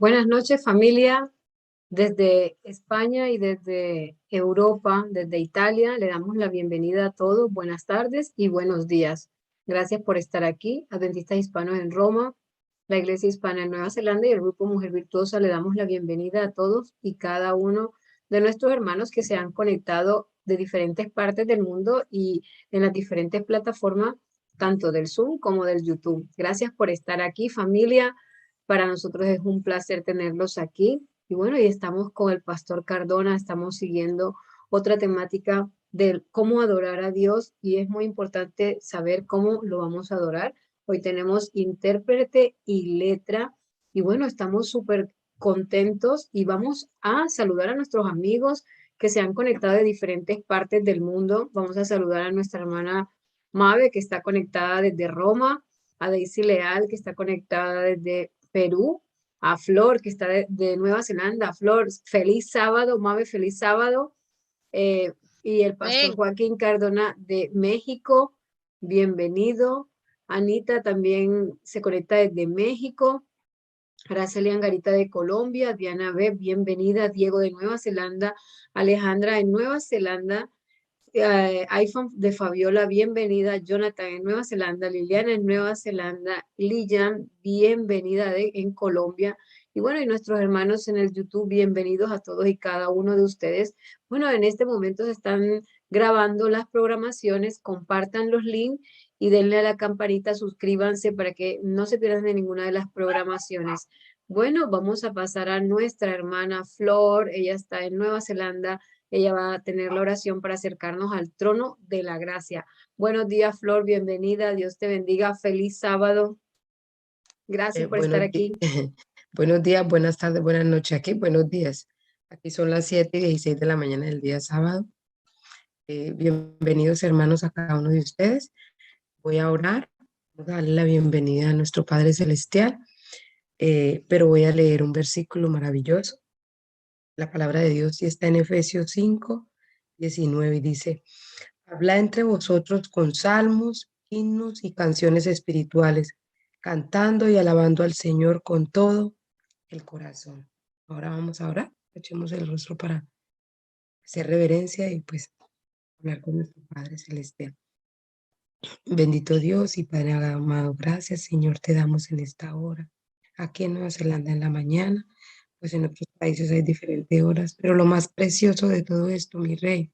Buenas noches, familia. Desde España y desde Europa, desde Italia, le damos la bienvenida a todos. Buenas tardes y buenos días. Gracias por estar aquí. Adventistas Hispanos en Roma, la Iglesia Hispana en Nueva Zelanda y el Grupo Mujer Virtuosa, le damos la bienvenida a todos y cada uno de nuestros hermanos que se han conectado de diferentes partes del mundo y en las diferentes plataformas, tanto del Zoom como del YouTube. Gracias por estar aquí, familia. Para nosotros es un placer tenerlos aquí. Y bueno, y estamos con el pastor Cardona, estamos siguiendo otra temática de cómo adorar a Dios y es muy importante saber cómo lo vamos a adorar. Hoy tenemos intérprete y letra y bueno, estamos súper contentos y vamos a saludar a nuestros amigos que se han conectado de diferentes partes del mundo. Vamos a saludar a nuestra hermana Mabe, que está conectada desde Roma, a Daisy Leal, que está conectada desde Perú, a Flor, que está de Nueva Zelanda. Flor, feliz sábado, Mabe, feliz sábado. Eh, y el pastor Amén. Joaquín Cardona de México, bienvenido. Anita también se conecta desde México. Araceli Angarita de Colombia, Diana B, bienvenida. Diego de Nueva Zelanda, Alejandra de Nueva Zelanda, iPhone de Fabiola, bienvenida. Jonathan en Nueva Zelanda, Liliana en Nueva Zelanda, Lilian, bienvenida en Colombia. Y bueno, y nuestros hermanos en el YouTube, bienvenidos a todos y cada uno de ustedes. Bueno, en este momento se están grabando las programaciones, compartan los links y denle a la campanita, suscríbanse para que no se pierdan de ninguna de las programaciones. Bueno, vamos a pasar a nuestra hermana Flor, ella está en Nueva Zelanda. Ella va a tener la oración para acercarnos al trono de la gracia. Buenos días, Flor, bienvenida. Dios te bendiga. Feliz sábado. Gracias por estar Buenos días, aquí. buenos días, buenas tardes, buenas noches. Aquí, buenos días. Aquí son las 7:16 de la mañana del día sábado. Bienvenidos, hermanos, a cada uno de ustedes. Voy a orar, voy a darle la bienvenida a nuestro Padre Celestial, pero voy a leer un versículo maravilloso. La palabra de Dios sí está en Efesios 5:19 y dice: habla entre vosotros con salmos, himnos y canciones espirituales, cantando y alabando al Señor con todo el corazón. Ahora vamos a orar, echemos el rostro para hacer reverencia y pues hablar con nuestro Padre Celestial. Bendito Dios y Padre amado, gracias Señor te damos en esta hora. Aquí en Nueva Zelanda en la mañana, pues en otros países hay diferentes horas, pero lo más precioso de todo esto, mi Rey,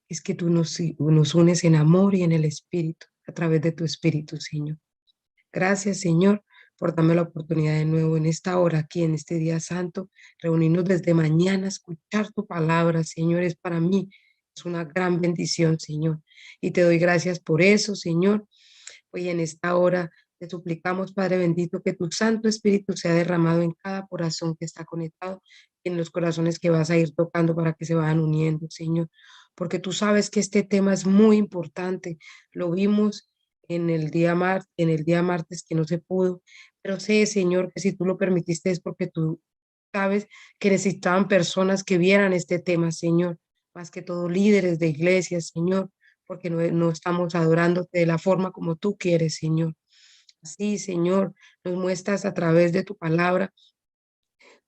es que tú nos unes en amor y en el Espíritu, a través de tu Espíritu, Señor. Gracias, Señor, por darme la oportunidad de nuevo en esta hora, aquí en este día santo, reunirnos desde mañana, escuchar tu palabra, Señor, es para mí, es una gran bendición, Señor. Y te doy gracias por eso, Señor. Hoy en esta hora te suplicamos, Padre bendito, que tu Santo Espíritu sea derramado en cada corazón que está conectado, en los corazones que vas a ir tocando para que se vayan uniendo, Señor. Porque tú sabes que este tema es muy importante. Lo vimos en el día martes que no se pudo, pero sé, Señor, que si tú lo permitiste es porque tú sabes que necesitaban personas que vieran este tema, Señor, más que todo líderes de iglesias, Señor, porque no estamos adorándote de la forma como tú quieres, Señor. Así, Señor, nos muestras a través de tu palabra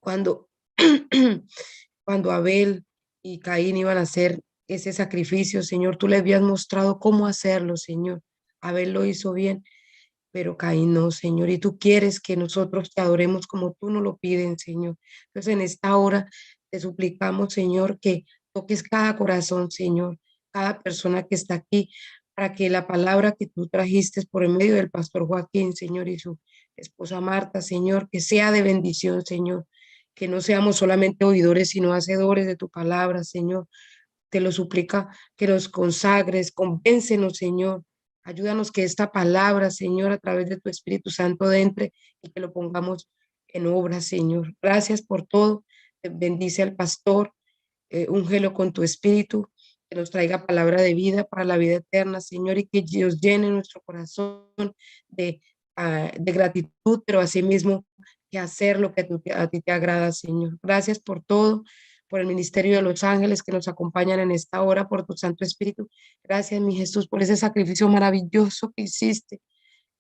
cuando, cuando Abel y Caín iban a hacer ese sacrificio, Señor, tú le habías mostrado cómo hacerlo, Señor. Abel lo hizo bien, pero Caín no, Señor, y tú quieres que nosotros te adoremos como tú nos lo piden, Señor. Entonces, en esta hora te suplicamos, Señor, que toques cada corazón, Señor, cada persona que está aquí, para que la palabra que tú trajiste por el medio del pastor Joaquín, Señor, y su esposa Marta, Señor, que sea de bendición, Señor, que no seamos solamente oidores, sino hacedores de tu palabra, Señor. Te lo suplica que nos consagres, convéncenos, Señor. Ayúdanos que esta palabra, Señor, a través de tu Espíritu Santo entre y que lo pongamos en obra, Señor. Gracias por todo. Bendice al pastor, úngelo con tu Espíritu, que nos traiga palabra de vida para la vida eterna, Señor, y que Dios llene nuestro corazón de, de gratitud, pero asimismo que hacer lo que a ti te agrada, Señor. Gracias por todo, por el ministerio de los ángeles que nos acompañan en esta hora, por tu Santo Espíritu. Gracias, mi Jesús, por ese sacrificio maravilloso que hiciste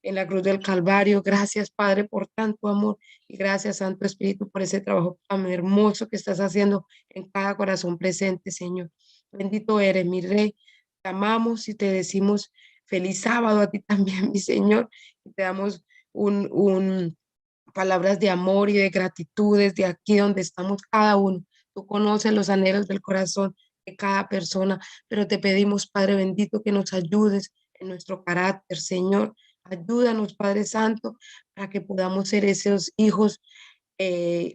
en la cruz del Calvario. Gracias, Padre, por tanto amor y gracias, Santo Espíritu, por ese trabajo tan hermoso que estás haciendo en cada corazón presente, Señor. Bendito eres, mi Rey. Te amamos y te decimos feliz sábado a ti también, mi Señor. Y te damos un palabras de amor y de gratitud desde aquí donde estamos cada uno. Tú conoces los anhelos del corazón de cada persona, pero te pedimos, Padre bendito, que nos ayudes en nuestro carácter, Señor. Ayúdanos, Padre Santo, para que podamos ser esos hijos,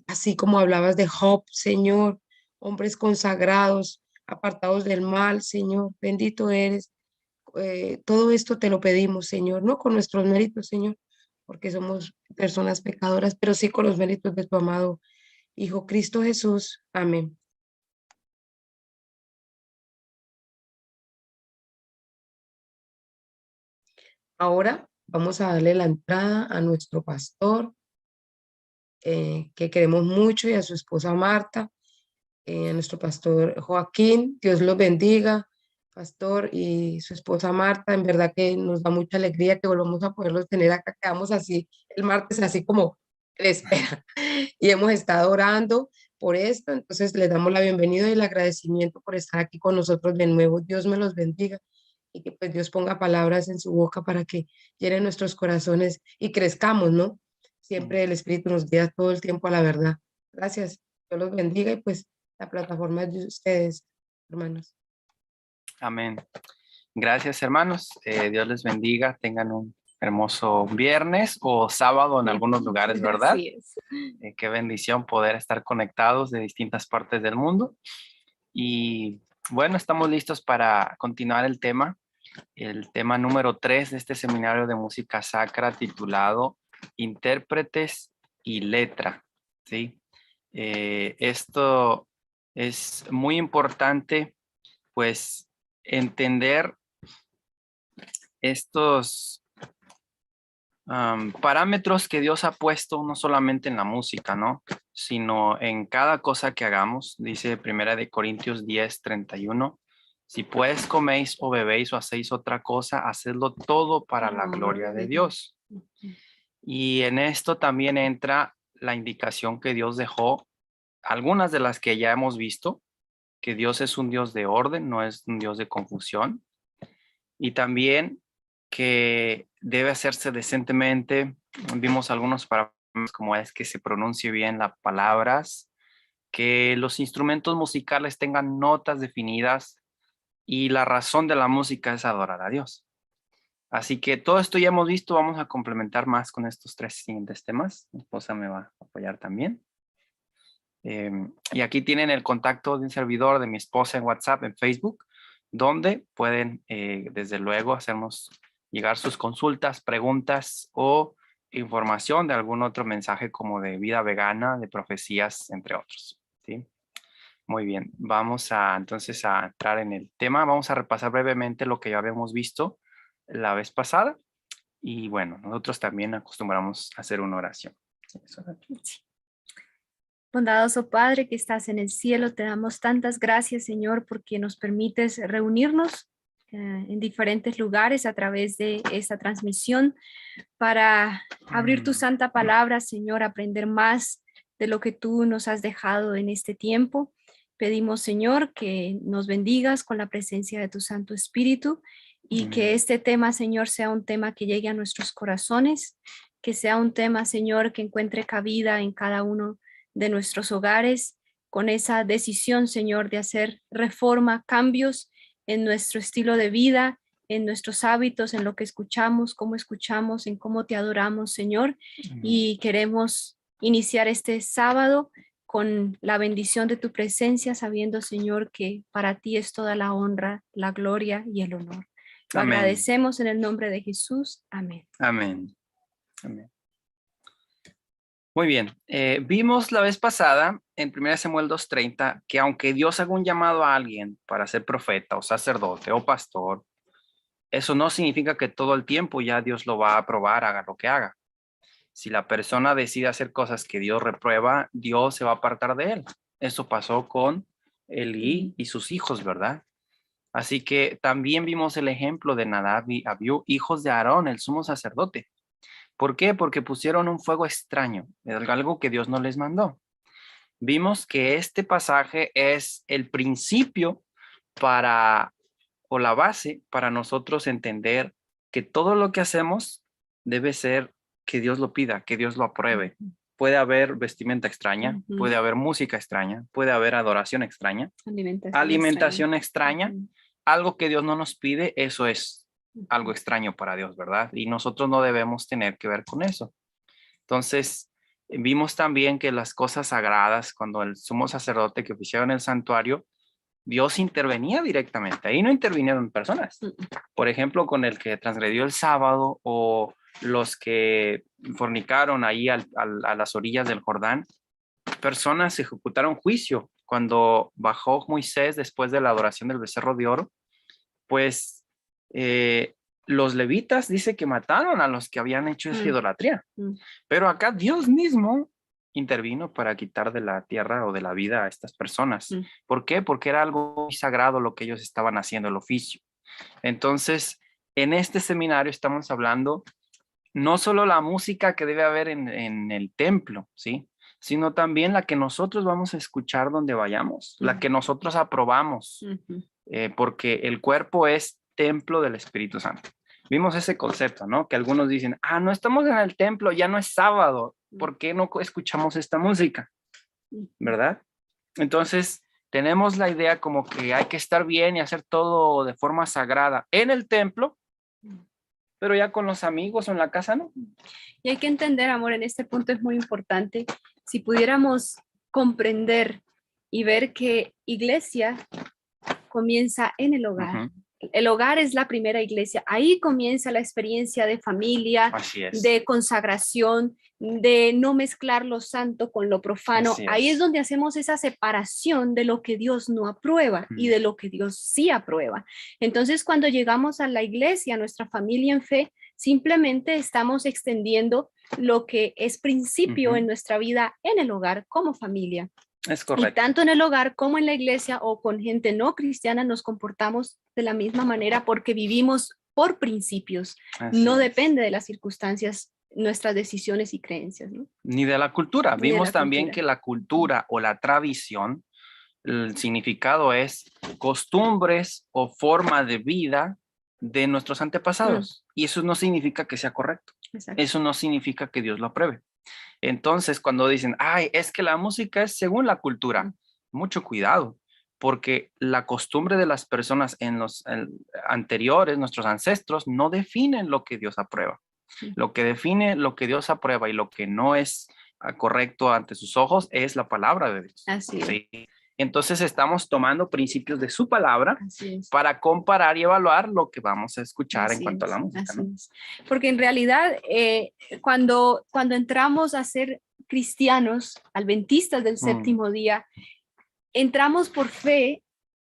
así como hablabas de Job, Señor, hombres consagrados, apartados del mal, Señor. Bendito eres. Todo esto te lo pedimos, Señor, no con nuestros méritos, Señor, porque somos personas pecadoras, pero sí con los méritos de tu amado Hijo Cristo Jesús. Amén. Ahora vamos a darle la entrada a nuestro pastor, que queremos mucho, y a su esposa Marta, a nuestro pastor Joaquín. Dios los bendiga, pastor, y su esposa Marta. En verdad que nos da mucha alegría que volvamos a poderlos tener acá. Quedamos así el martes, así como en espera. Y hemos estado orando por esto. Entonces les damos la bienvenida y el agradecimiento por estar aquí con nosotros de nuevo. Dios me los bendiga y que pues Dios ponga palabras en su boca para que llenen nuestros corazones y crezcamos, ¿no? Siempre el Espíritu nos guía todo el tiempo a la verdad. Gracias. Dios los bendiga y pues la plataforma es de ustedes, hermanos. Amén. Gracias, hermanos. Dios les bendiga. Tengan un hermoso viernes o sábado en algunos lugares, ¿verdad? Así es. Qué bendición poder estar conectados de distintas partes del mundo. Y bueno, estamos listos para continuar el tema número 3 de este seminario de música sacra titulado Intérpretes y Letra. ¿Sí? Esto es muy importante, pues, entender estos parámetros que Dios ha puesto no solamente en la música, ¿no? Sino en cada cosa que hagamos. Dice 1 Corintios 10:31, si pues coméis o bebéis o hacéis otra cosa, hacedlo todo para la gloria de Dios. Y en esto también entra la indicación que Dios dejó, algunas de las que ya hemos visto, que Dios es un Dios de orden, no es un Dios de confusión. Y también que debe hacerse decentemente. Vimos algunos parámetros como es que se pronuncie bien las palabras, que los instrumentos musicales tengan notas definidas y la razón de la música es adorar a Dios. Así que todo esto ya hemos visto, vamos a complementar más con estos 3 siguientes temas. Mi esposa me va a apoyar también. Y aquí tienen el contacto de un servidor de mi esposa en WhatsApp, en Facebook, donde pueden, desde luego, hacernos llegar sus consultas, preguntas o información de algún otro mensaje como de vida vegana, de profecías, entre otros. ¿Sí? Muy bien, vamos entonces a entrar en el tema. Vamos a repasar brevemente lo que ya habíamos visto la vez pasada. Y bueno, nosotros también acostumbramos a hacer una oración. Bondadoso Padre que estás en el cielo, te damos tantas gracias, Señor, porque nos permites reunirnos en diferentes lugares a través de esta transmisión para abrir tu santa palabra, Señor, aprender más de lo que tú nos has dejado en este tiempo. Pedimos, Señor, que nos bendigas con la presencia de tu Santo Espíritu y que este tema, Señor, sea un tema que llegue a nuestros corazones, que sea un tema, Señor, que encuentre cabida en cada uno de nuestros hogares, con esa decisión, Señor, de hacer reforma, cambios en nuestro estilo de vida, en nuestros hábitos, en lo que escuchamos, en cómo te adoramos, Señor. Y queremos iniciar este sábado con la bendición de tu presencia, sabiendo, Señor, que para ti es toda la honra, la gloria y el honor. Lo Amén. agradecemos en el nombre de Jesús. Amén. Amén. Amén. Muy bien, vimos la vez pasada en 1 Samuel 2:30 que aunque Dios haga un llamado a alguien para ser profeta o sacerdote o pastor, eso no significa que todo el tiempo ya Dios lo va a aprobar, haga lo que haga. Si la persona decide hacer cosas que Dios reprueba, Dios se va a apartar de él. Eso pasó con Elí y sus hijos, ¿verdad? Así que también vimos el ejemplo de Nadab y Abiú, hijos de Aarón, el sumo sacerdote. ¿Por qué? Porque pusieron un fuego extraño, algo que Dios no les mandó. Vimos que este pasaje es el principio o la base para nosotros entender que todo lo que hacemos debe ser que Dios lo pida, que Dios lo apruebe. Puede haber vestimenta extraña, puede haber música extraña, puede haber adoración extraña, alimentación extraña. Algo que Dios no nos pide, eso es algo extraño para Dios, ¿verdad? Y nosotros no debemos tener que ver con eso. Entonces, vimos también que las cosas sagradas, cuando el sumo sacerdote que oficiaba en el santuario, Dios intervenía directamente. Ahí no intervinieron personas. Por ejemplo, con el que transgredió el sábado o los que fornicaron ahí a las orillas del Jordán, personas ejecutaron juicio. Cuando bajó Moisés después de la adoración del becerro de oro, pues los levitas dice que mataron a los que habían hecho esa idolatría. Pero acá Dios mismo intervino para quitar de la tierra o de la vida a estas personas. ¿Por qué? Porque era algo muy sagrado lo que ellos estaban haciendo, el oficio. Entonces, en este seminario estamos hablando no solo la música que debe haber en el templo, ¿sí? Sino también la que nosotros vamos a escuchar donde vayamos, la que nosotros aprobamos, porque el cuerpo es templo del Espíritu Santo. Vimos ese concepto, ¿no? Que algunos dicen, no estamos en el templo, ya no es sábado, ¿por qué no escuchamos esta música? ¿Verdad? Entonces, tenemos la idea como que hay que estar bien y hacer todo de forma sagrada en el templo, pero ya con los amigos o en la casa, ¿no? Y hay que entender, amor, en este punto es muy importante, si pudiéramos comprender y ver que iglesia comienza en el hogar. El hogar es la primera iglesia. Ahí comienza la experiencia de familia, de consagración, de no mezclar lo santo con lo profano. Ahí es donde hacemos esa separación de lo que Dios no aprueba y de lo que Dios sí aprueba. Entonces, cuando llegamos a la iglesia, a nuestra familia en fe, simplemente estamos extendiendo lo que es principio en nuestra vida en el hogar como familia. Es correcto. Y tanto en el hogar como en la iglesia o con gente no cristiana nos comportamos de la misma manera porque vivimos por principios. No depende de las circunstancias, nuestras decisiones y creencias, ¿no? Ni de la cultura. Vimos también que la cultura o la tradición, el significado es costumbres o forma de vida de nuestros antepasados. Y eso no significa que sea correcto. Exacto. Eso no significa que Dios lo apruebe. Entonces, cuando dicen, es que la música es según la cultura, mucho cuidado, porque la costumbre de las personas en los anteriores, nuestros ancestros, no definen lo que Dios aprueba. Lo que define lo que Dios aprueba y lo que no es correcto ante sus ojos es la palabra de Dios. Así es. ¿Sí? Entonces estamos tomando principios de su palabra para comparar y evaluar lo que vamos a escuchar en cuanto a la música, ¿no? Porque en realidad cuando entramos a ser cristianos, adventistas del séptimo día, entramos por fe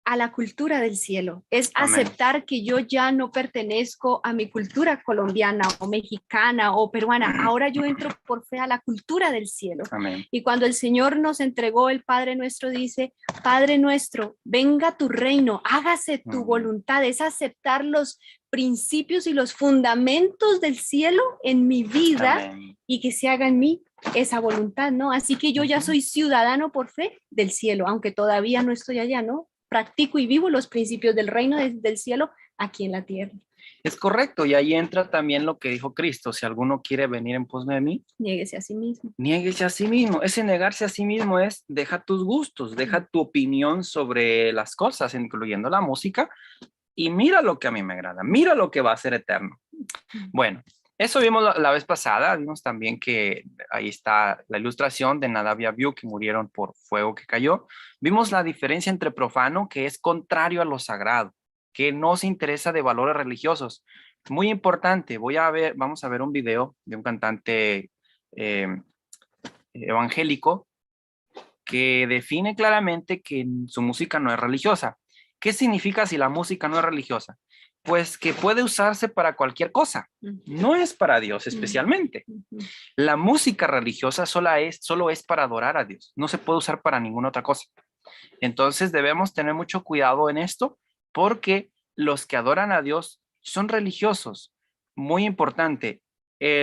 a la cultura del cielo. Es aceptar que yo ya no pertenezco a mi cultura colombiana o mexicana o peruana. Ahora yo entro por fe a la cultura del cielo. Amén. Y cuando el Señor nos entregó el Padre Nuestro, dice, Padre Nuestro, venga tu reino, hágase tu voluntad. Es aceptar los principios y los fundamentos del cielo en mi vida. Amén. Y que se haga en mí esa voluntad, ¿no? Así que yo ya soy ciudadano por fe del cielo, aunque todavía no estoy allá, ¿no? Practico y vivo los principios del reino del cielo aquí en la tierra. Es correcto, y ahí entra también lo que dijo Cristo: si alguno quiere venir en pos de mí, niéguese a sí mismo. Niéguese a sí mismo. Ese negarse a sí mismo es deja tus gustos, deja tu opinión sobre las cosas, incluyendo la música, y mira lo que a mí me agrada, mira lo que va a ser eterno. Bueno, eso vimos la vez pasada. Vimos también que ahí está la ilustración de Nadab y Abiú, que murieron por fuego que cayó. Vimos la diferencia entre profano, que es contrario a lo sagrado, que no se interesa de valores religiosos. Muy importante, vamos a ver un video de un cantante evangélico que define claramente que su música no es religiosa. ¿Qué significa si la música no es religiosa? Pues que puede usarse para cualquier cosa, no es para Dios especialmente. La música religiosa solo es para adorar a Dios, no se puede usar para ninguna otra cosa. Entonces debemos tener mucho cuidado en esto, porque los que adoran a Dios son religiosos. Muy importante,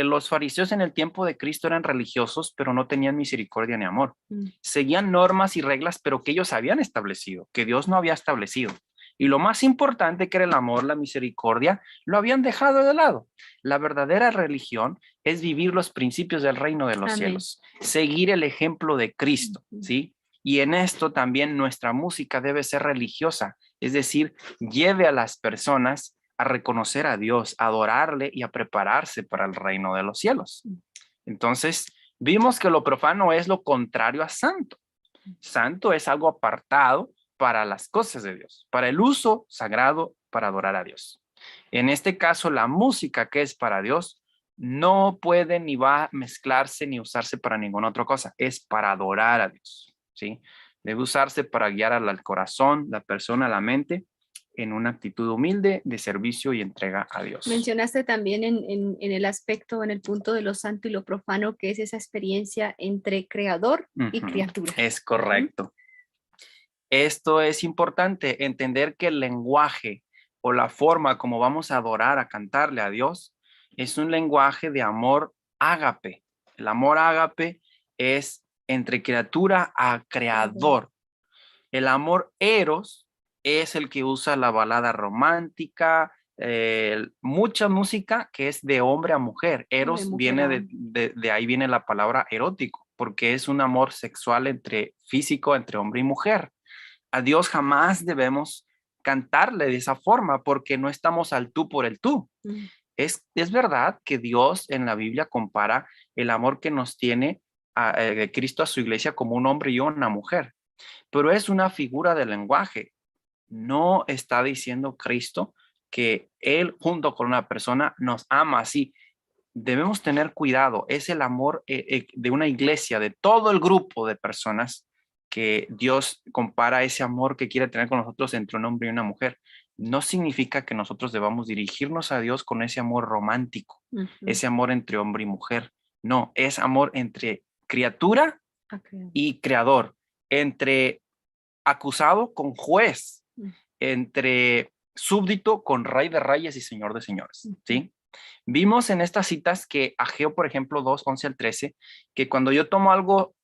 los fariseos en el tiempo de Cristo eran religiosos, pero no tenían misericordia ni amor. Seguían normas y reglas, pero que ellos habían establecido, que Dios no había establecido. Y lo más importante, que era el amor, la misericordia, lo habían dejado de lado. La verdadera religión es vivir los principios del reino de los cielos, seguir el ejemplo de Cristo, ¿sí? Y en esto también nuestra música debe ser religiosa, es decir, lleve a las personas a reconocer a Dios, a adorarle y a prepararse para el reino de los cielos. Entonces, vimos que lo profano es lo contrario a santo. Santo es algo apartado para las cosas de Dios, para el uso sagrado, para adorar a Dios. En este caso, la música que es para Dios no puede ni va a mezclarse ni usarse para ninguna otra cosa, es para adorar a Dios, ¿sí? Debe usarse para guiar al corazón, la persona, la mente, en una actitud humilde de servicio y entrega a Dios. Mencionaste también en el aspecto, en el punto de lo santo y lo profano, que es esa experiencia entre creador y criatura. Es correcto. Esto es importante, entender que el lenguaje o la forma como vamos a adorar, a cantarle a Dios, es un lenguaje de amor ágape. El amor ágape es entre criatura a creador. El amor eros es el que usa la balada romántica, mucha música que es de hombre a mujer. Eros viene de ahí viene la palabra erótico, porque es un amor sexual físico entre hombre y mujer. A Dios jamás debemos cantarle de esa forma, porque no estamos al tú por el tú. Es verdad que Dios en la Biblia compara el amor que nos tiene Cristo a su iglesia como un hombre y una mujer, pero es una figura de lenguaje. No está diciendo Cristo que Él junto con una persona nos ama así. Debemos tener cuidado. Es el amor de una iglesia, de todo el grupo de personas, que Dios compara ese amor que quiere tener con nosotros entre un hombre y una mujer. No significa que nosotros debamos dirigirnos a Dios con ese amor romántico, ese amor entre hombre y mujer. No, es amor entre criatura y creador, entre acusado con juez, entre súbdito con rey de reyes y señor de señores, ¿sí? Vimos en estas citas que Ageo, por ejemplo, 2, 11 al 13, que cuando yo tomo algo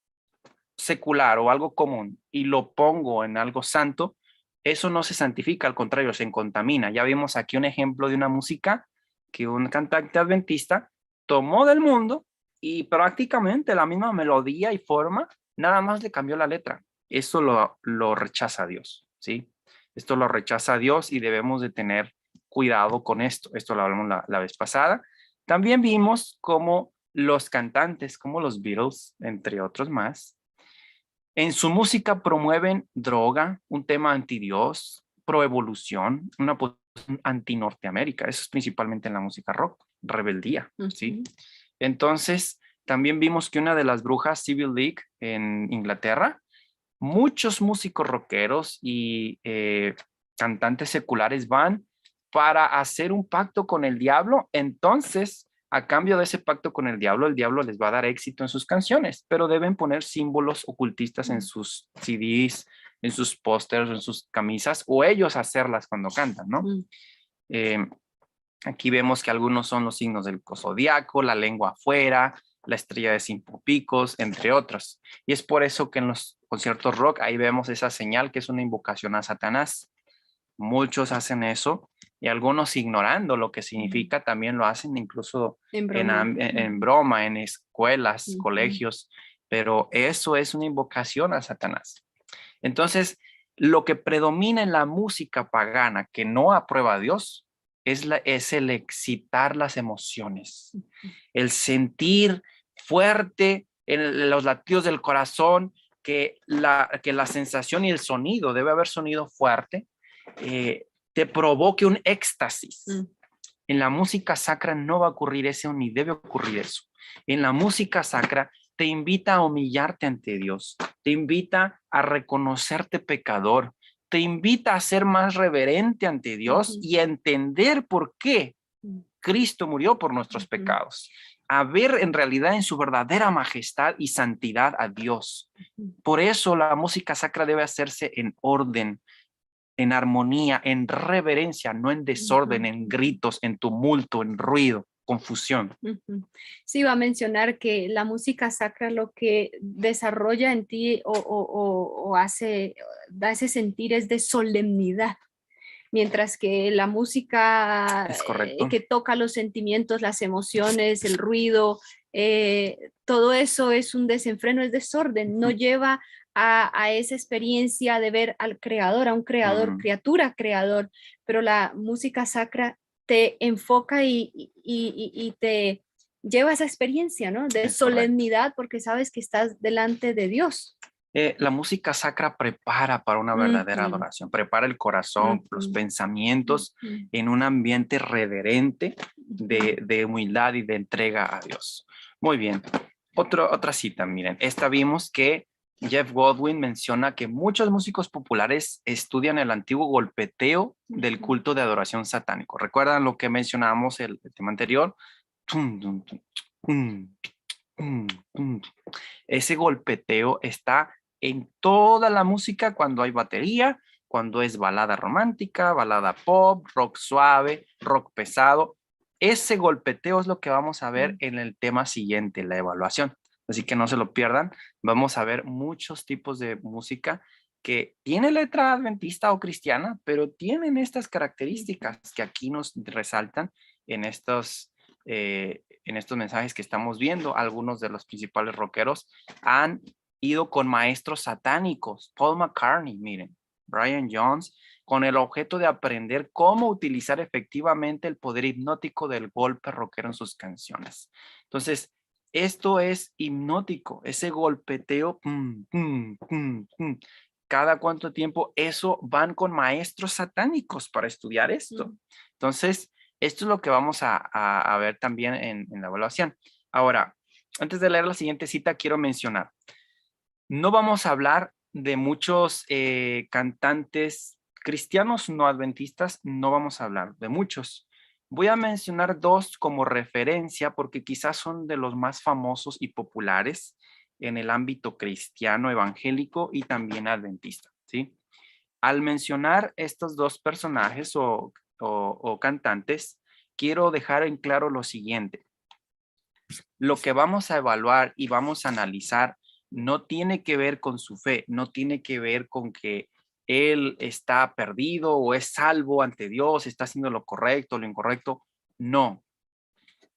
secular o algo común y lo pongo en algo santo, eso no se santifica, al contrario, se contamina. Ya vimos aquí un ejemplo de una música que un cantante adventista tomó del mundo y prácticamente la misma melodía y forma, nada más le cambió la letra. Eso lo rechaza Dios, ¿sí? Esto lo rechaza Dios y debemos de tener cuidado con esto. Esto lo hablamos la vez pasada. También vimos cómo los cantantes, como los Beatles, entre otros más, en su música promueven droga, un tema anti-Dios, pro-evolución, una posición anti-Norteamérica. Eso es principalmente en la música rock, rebeldía, ¿sí? Entonces, también vimos que una de las brujas, Civil League, en Inglaterra, muchos músicos rockeros y cantantes seculares van para hacer un pacto con el diablo. Entonces, a cambio de ese pacto con el diablo les va a dar éxito en sus canciones, pero deben poner símbolos ocultistas en sus CDs, en sus pósters, en sus camisas, o ellos hacerlas cuando cantan, ¿no? Aquí vemos que algunos son los signos del zodiaco, la lengua afuera, la estrella de 5 picos, entre otros. Y es por eso que en los conciertos rock ahí vemos esa señal que es una invocación a Satanás. Muchos hacen eso y algunos, ignorando lo que significa, también lo hacen incluso en broma, en escuelas, colegios, pero eso es una invocación a Satanás. Entonces, lo que predomina en la música pagana que no aprueba a Dios es el excitar las emociones, el sentir fuerte en los latidos del corazón, que la sensación y el sonido, debe haber sonido fuerte, te provoque un éxtasis. En la música sacra no va a ocurrir eso, ni debe ocurrir eso. En la música sacra te invita a humillarte ante Dios, te invita a reconocerte pecador, te invita a ser más reverente ante Dios y a entender por qué Cristo murió por nuestros pecados, a ver en realidad en su verdadera majestad y santidad a Dios. Por eso la música sacra debe hacerse en orden, en armonía, en reverencia, no en desorden, en gritos, en tumulto, en ruido, confusión. Sí, va a mencionar que la música sacra lo que desarrolla en ti o hace, da ese sentir es de solemnidad, mientras que la música Es correcto. que toca los sentimientos, las emociones, el ruido, todo eso es un desenfreno, es desorden, no lleva a esa experiencia de ver al creador, a un creador, criatura creador, pero la música sacra te enfoca y te lleva a esa experiencia, ¿no? De Es correcto. solemnidad porque sabes que estás delante de Dios. La música sacra prepara para una verdadera adoración, prepara el corazón, los pensamientos en un ambiente reverente de humildad y de entrega a Dios. Muy bien. Otra cita, miren. Esta vimos que Jeff Godwin menciona que muchos músicos populares estudian el antiguo golpeteo del culto de adoración satánico. ¿Recuerdan lo que mencionábamos el tema anterior? Ese golpeteo está en toda la música cuando hay batería, cuando es balada romántica, balada pop, rock suave, rock pesado. Ese golpeteo es lo que vamos a ver en el tema siguiente, la evaluación. Así que no se lo pierdan. Vamos a ver muchos tipos de música que tiene letra adventista o cristiana, pero tienen estas características que aquí nos resaltan en estos mensajes que estamos viendo. Algunos de los principales rockeros han ido con maestros satánicos. Paul McCartney, miren, Brian Jones, con el objeto de aprender cómo utilizar efectivamente el poder hipnótico del golpe rockero en sus canciones. Entonces, esto es hipnótico, ese golpeteo, cada cuánto tiempo, eso van con maestros satánicos para estudiar esto. Entonces, esto es lo que vamos a ver también en la evaluación. Ahora, antes de leer la siguiente cita, quiero mencionar, no vamos a hablar de muchos cantantes cristianos no adventistas, no vamos a hablar de muchos. Voy a mencionar dos como referencia porque quizás son de los más famosos y populares en el ámbito cristiano, evangélico y también adventista, ¿sí? Al mencionar estos dos personajes o cantantes, quiero dejar en claro lo siguiente. Lo que vamos a evaluar y vamos a analizar no tiene que ver con su fe, no tiene que ver con que él está perdido o es salvo ante Dios, está haciendo lo correcto, lo incorrecto. No.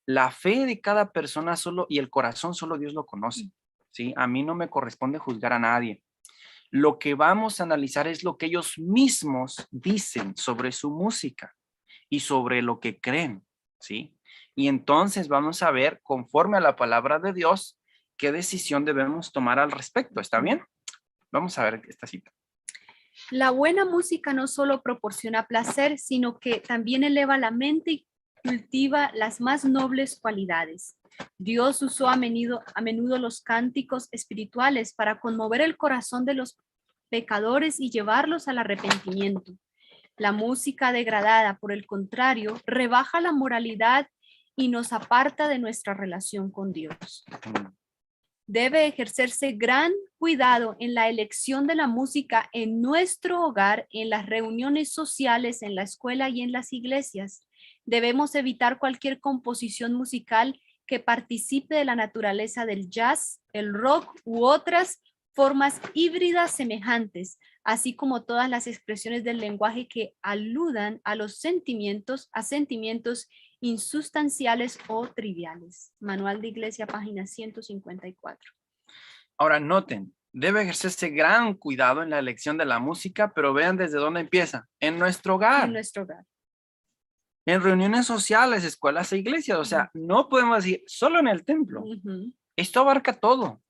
La fe de cada persona solo y el corazón solo Dios lo conoce, ¿sí? A mí no me corresponde juzgar a nadie. Lo que vamos a analizar es lo que ellos mismos dicen sobre su música y sobre lo que creen, ¿sí? Y entonces vamos a ver, conforme a la palabra de Dios, qué decisión debemos tomar al respecto. ¿Está bien? Vamos a ver esta cita. La buena música no solo proporciona placer, sino que también eleva la mente y cultiva las más nobles cualidades. Dios usó a menudo los cánticos espirituales para conmover el corazón de los pecadores y llevarlos al arrepentimiento. La música degradada, por el contrario, rebaja la moralidad y nos aparta de nuestra relación con Dios. Debe ejercerse gran cuidado en la elección de la música en nuestro hogar, en las reuniones sociales, en la escuela y en las iglesias. Debemos evitar cualquier composición musical que participe de la naturaleza del jazz, el rock u otras formas híbridas semejantes, así como todas las expresiones del lenguaje que aludan a los sentimientos, insustanciales o triviales. Manual de Iglesia, página 154. Ahora noten, debe ejercerse gran cuidado en la elección de la música, pero vean desde dónde empieza. En nuestro hogar. En nuestro hogar. En reuniones sociales, escuelas e iglesias. O sea, no podemos decir solo en el templo. Esto abarca todo.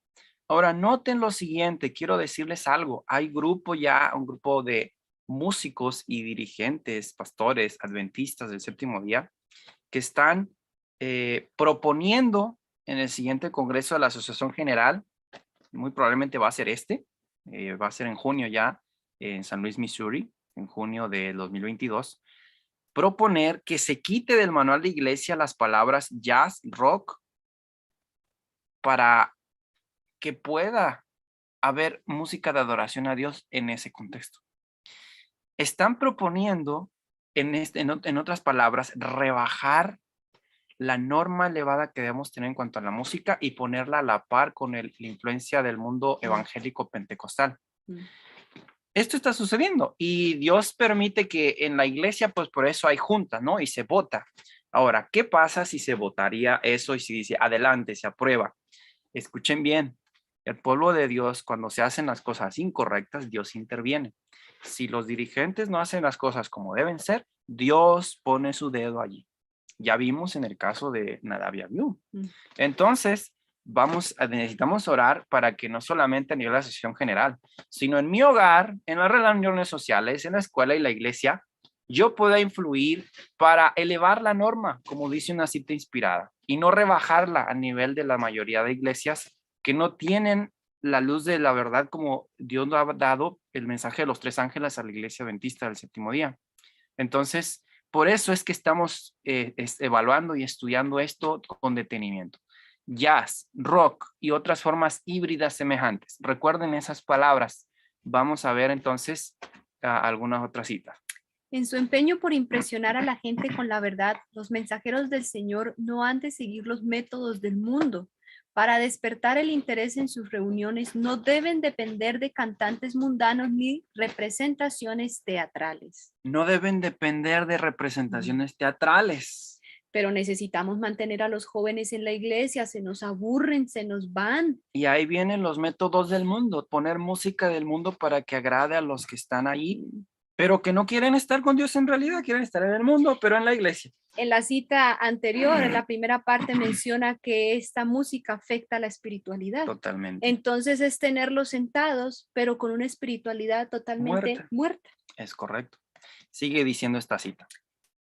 Ahora, noten lo siguiente, quiero decirles algo. Hay un grupo de músicos y dirigentes, pastores, adventistas del séptimo día, que están proponiendo en el siguiente congreso de la Asociación General, muy probablemente va a ser va a ser en junio ya, en San Luis, Missouri, en junio de 2022, proponer que se quite del manual de iglesia las palabras jazz, rock, para que pueda haber música de adoración a Dios en ese contexto. Están proponiendo, en otras palabras, rebajar la norma elevada que debemos tener en cuanto a la música y ponerla a la par con la influencia del mundo evangélico pentecostal. Esto está sucediendo y Dios permite que en la iglesia, pues por eso hay juntas, ¿no? Y se vota. Ahora, ¿qué pasa si se votaría eso y si dice adelante, se aprueba? Escuchen bien, el pueblo de Dios, cuando se hacen las cosas incorrectas, Dios interviene. Si los dirigentes no hacen las cosas como deben ser, Dios pone su dedo allí. Ya vimos en el caso de Nadab y Abiú. Entonces, necesitamos orar para que no solamente a nivel de la asociación general, sino en mi hogar, en las reuniones sociales, en la escuela y la iglesia, yo pueda influir para elevar la norma, como dice una cita inspirada, y no rebajarla a nivel de la mayoría de iglesias que no tienen la luz de la verdad como Dios nos ha dado el mensaje de los 3 ángeles a la iglesia adventista del séptimo día. Entonces, por eso es que estamos evaluando y estudiando esto con detenimiento. Jazz, rock y otras formas híbridas semejantes. Recuerden esas palabras. Vamos a ver entonces algunas otras citas. En su empeño por impresionar a la gente con la verdad, los mensajeros del Señor no han de seguir los métodos del mundo. Para despertar el interés en sus reuniones, no deben depender de cantantes mundanos ni representaciones teatrales. No deben depender de representaciones teatrales. Pero necesitamos mantener a los jóvenes en la iglesia, se nos aburren, se nos van. Y ahí vienen los métodos del mundo, poner música del mundo para que agrade a los que están ahí, pero que no quieren estar con Dios en realidad, quieren estar en el mundo, pero en la iglesia. En la cita anterior, en la primera parte, menciona que esta música afecta a la espiritualidad. Totalmente. Entonces es tenerlos sentados, pero con una espiritualidad totalmente muerta. Es correcto. Sigue diciendo esta cita.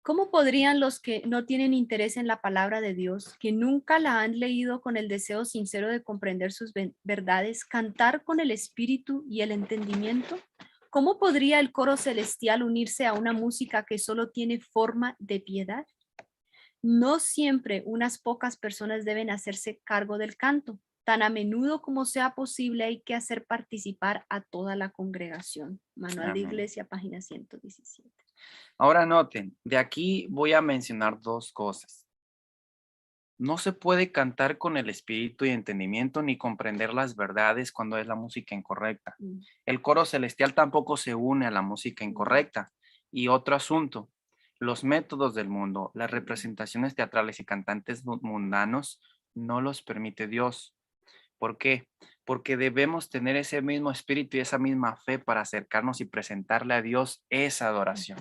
¿Cómo podrían los que no tienen interés en la palabra de Dios, que nunca la han leído con el deseo sincero de comprender sus verdades, cantar con el espíritu y el entendimiento? ¿Cómo podría el coro celestial unirse a una música que solo tiene forma de piedad? No siempre unas pocas personas deben hacerse cargo del canto. Tan a menudo como sea posible hay que hacer participar a toda la congregación. Manual de Iglesia, página 117. Ahora noten, de aquí voy a mencionar 2 cosas. No se puede cantar con el espíritu y entendimiento ni comprender las verdades cuando es la música incorrecta. El coro celestial tampoco se une a la música incorrecta. Y otro asunto, los métodos del mundo, las representaciones teatrales y cantantes mundanos no los permite Dios. ¿Por qué? Porque debemos tener ese mismo espíritu y esa misma fe para acercarnos y presentarle a Dios esa adoración.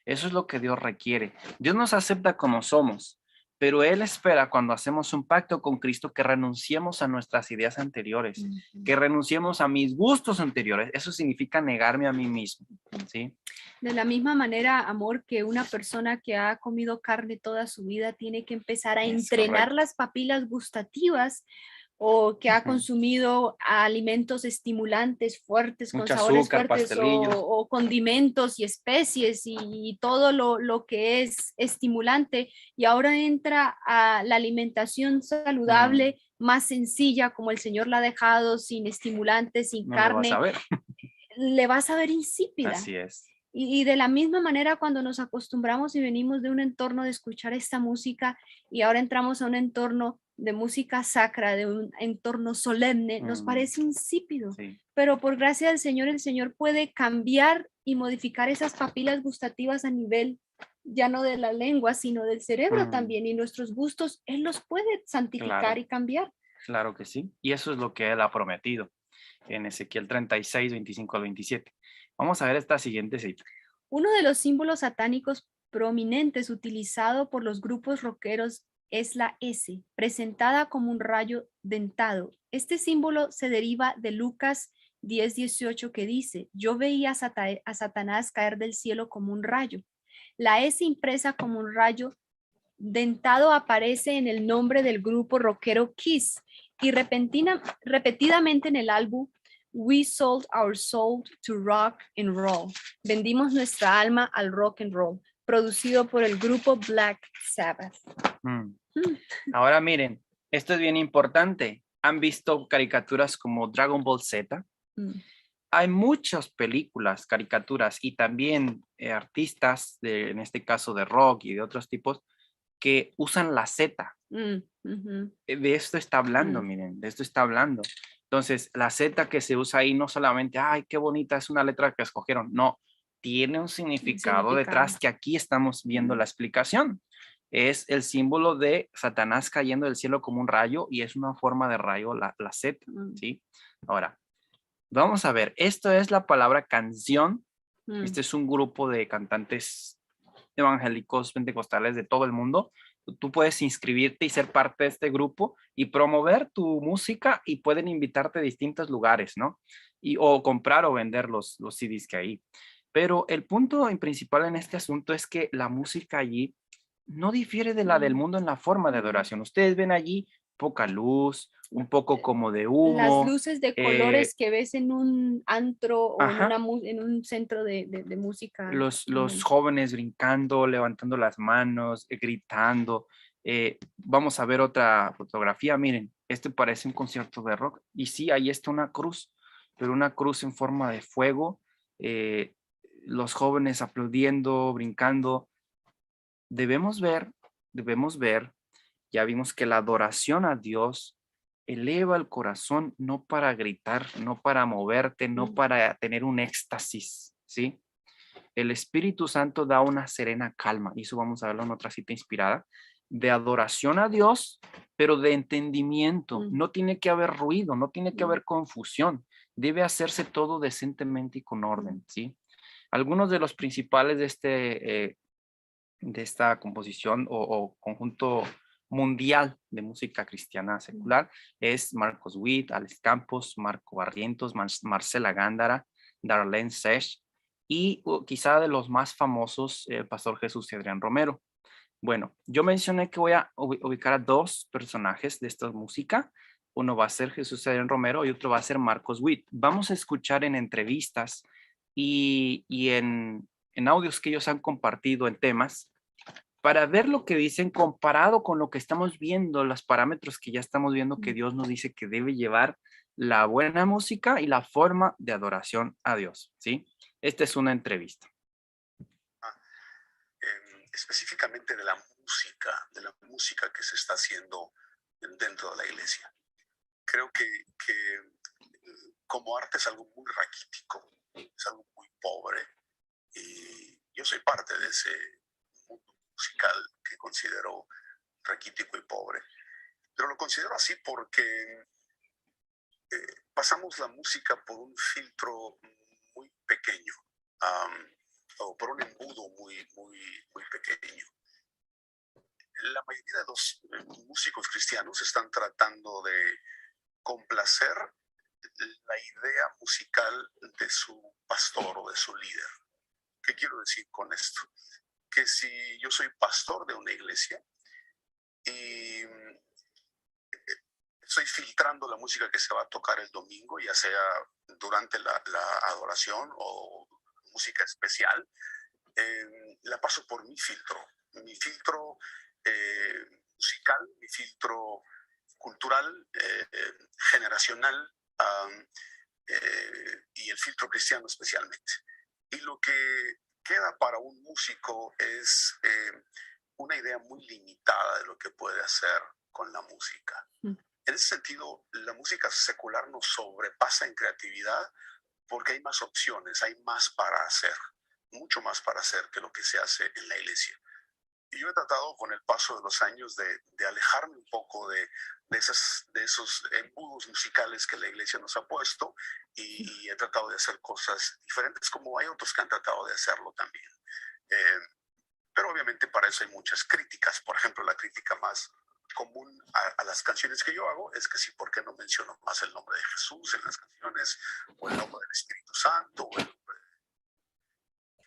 Eso es lo que Dios requiere. Dios nos acepta como somos, pero Él espera cuando hacemos un pacto con Cristo que renunciemos a nuestras ideas anteriores, que renunciemos a mis gustos anteriores. Eso significa negarme a mí mismo, ¿sí? De la misma manera, amor, que una persona que ha comido carne toda su vida tiene que empezar a entrenar las papilas gustativas, o que ha consumido alimentos estimulantes fuertes, mucho con sabores azúcar, fuertes, o condimentos y especies y todo lo que es estimulante, y ahora entra a la alimentación saludable, más sencilla, como el Señor la ha dejado, sin estimulantes, sin carne, le vas a ver insípida. Así es. Y de la misma manera, cuando nos acostumbramos y venimos de un entorno de escuchar esta música y ahora entramos a un entorno de música sacra, de un entorno solemne, nos parece insípido. Sí. Pero por gracia del Señor, el Señor puede cambiar y modificar esas papilas gustativas a nivel ya no de la lengua, sino del cerebro también, y nuestros gustos, Él los puede santificar y cambiar. Claro que sí. Y eso es lo que Él ha prometido en Ezequiel 36, 25 al 27. Vamos a ver esta siguiente cita. Uno de los símbolos satánicos prominentes utilizado por los grupos rockeros es la S, presentada como un rayo dentado. Este símbolo se deriva de Lucas 10:18, que dice: yo veía a Satanás caer del cielo como un rayo. La S impresa como un rayo dentado aparece en el nombre del grupo rockero Kiss y repetidamente en el álbum We Sold Our Soul to Rock and Roll. Vendimos nuestra alma al rock and roll, producido por el grupo Black Sabbath. Ahora miren, esto es bien importante. ¿Han visto caricaturas como Dragon Ball Z? Hay muchas películas, caricaturas y también artistas, en este caso de rock y de otros tipos, que usan la Z. De esto está hablando, miren, de esto está hablando. Entonces, la Z que se usa ahí no solamente, ay, qué bonita, es una letra que escogieron. No, tiene un significado detrás que aquí estamos viendo la explicación. Es el símbolo de Satanás cayendo del cielo como un rayo y es una forma de rayo la Z, ¿sí? Ahora, vamos a ver, esto es la palabra canción. Este es un grupo de cantantes evangélicos pentecostales de todo el mundo. Tú puedes inscribirte y ser parte de este grupo y promover tu música y pueden invitarte a distintos lugares, ¿no? O comprar o vender los CDs que hay. Pero el punto principal en este asunto es que la música allí no difiere de la del mundo en la forma de adoración. Ustedes ven allí poca luz, un poco como de humo. Las luces de colores que ves en un antro o en un centro de música. Los jóvenes brincando, levantando las manos, gritando. Vamos a ver otra fotografía. Miren, este parece un concierto de rock. Y sí, ahí está una cruz, pero una cruz en forma de fuego. Los jóvenes aplaudiendo, brincando. Debemos ver, ya vimos que la adoración a Dios eleva el corazón no para gritar, no para moverte, no para tener un éxtasis, ¿sí? El Espíritu Santo da una serena calma, y eso vamos a verlo en otra cita inspirada, de adoración a Dios, pero de entendimiento. No tiene que haber ruido, no tiene que haber confusión. Debe hacerse todo decentemente y con orden, ¿sí? Algunos de los principales de esta composición o conjunto mundial de música cristiana secular es Marcos Witt, Alex Campos, Marco Barrientos, Marcela Gándara, Darlene Sesh y quizá de los más famosos, Pastor Jesús y Adrián Romero. Bueno, yo mencioné que voy a ubicar a dos personajes de esta música. Uno va a ser Jesús y Adrián Romero y otro va a ser Marcos Witt. Vamos a escuchar en entrevistas y en audios que ellos han compartido en temas para ver lo que dicen comparado con lo que estamos viendo, los parámetros que ya estamos viendo que Dios nos dice que debe llevar la buena música y la forma de adoración a Dios, ¿sí? Esta es una entrevista. Específicamente de la música que se está haciendo dentro de la iglesia. Creo que como arte es algo muy raquítico, es algo muy pobre, y yo soy parte de ese mundo musical que considero raquítico y pobre. Pero lo considero así porque pasamos la música por un filtro muy pequeño, o por un embudo muy pequeño. La mayoría de los músicos cristianos están tratando de complacer la idea musical de su pastor o de su líder. ¿Qué quiero decir con esto? Que si yo soy pastor de una iglesia y estoy filtrando la música que se va a tocar el domingo, ya sea durante la adoración o música especial, la paso por mi filtro musical, mi filtro cultural, generacional, y el filtro cristiano especialmente. Y lo que queda para un músico es una idea muy limitada de lo que puede hacer con la música. En ese sentido, la música secular nos sobrepasa en creatividad porque hay más opciones, hay más para hacer, mucho más para hacer que lo que se hace en la iglesia. Y yo he tratado con el paso de los años de alejarme un poco de esos embudos musicales que la iglesia nos ha puesto y he tratado de hacer cosas diferentes, como hay otros que han tratado de hacerlo también. Pero obviamente para eso hay muchas críticas. Por ejemplo, la crítica más común a las canciones que yo hago es que sí, ¿por qué no menciono más el nombre de Jesús en las canciones, o el nombre del Espíritu Santo?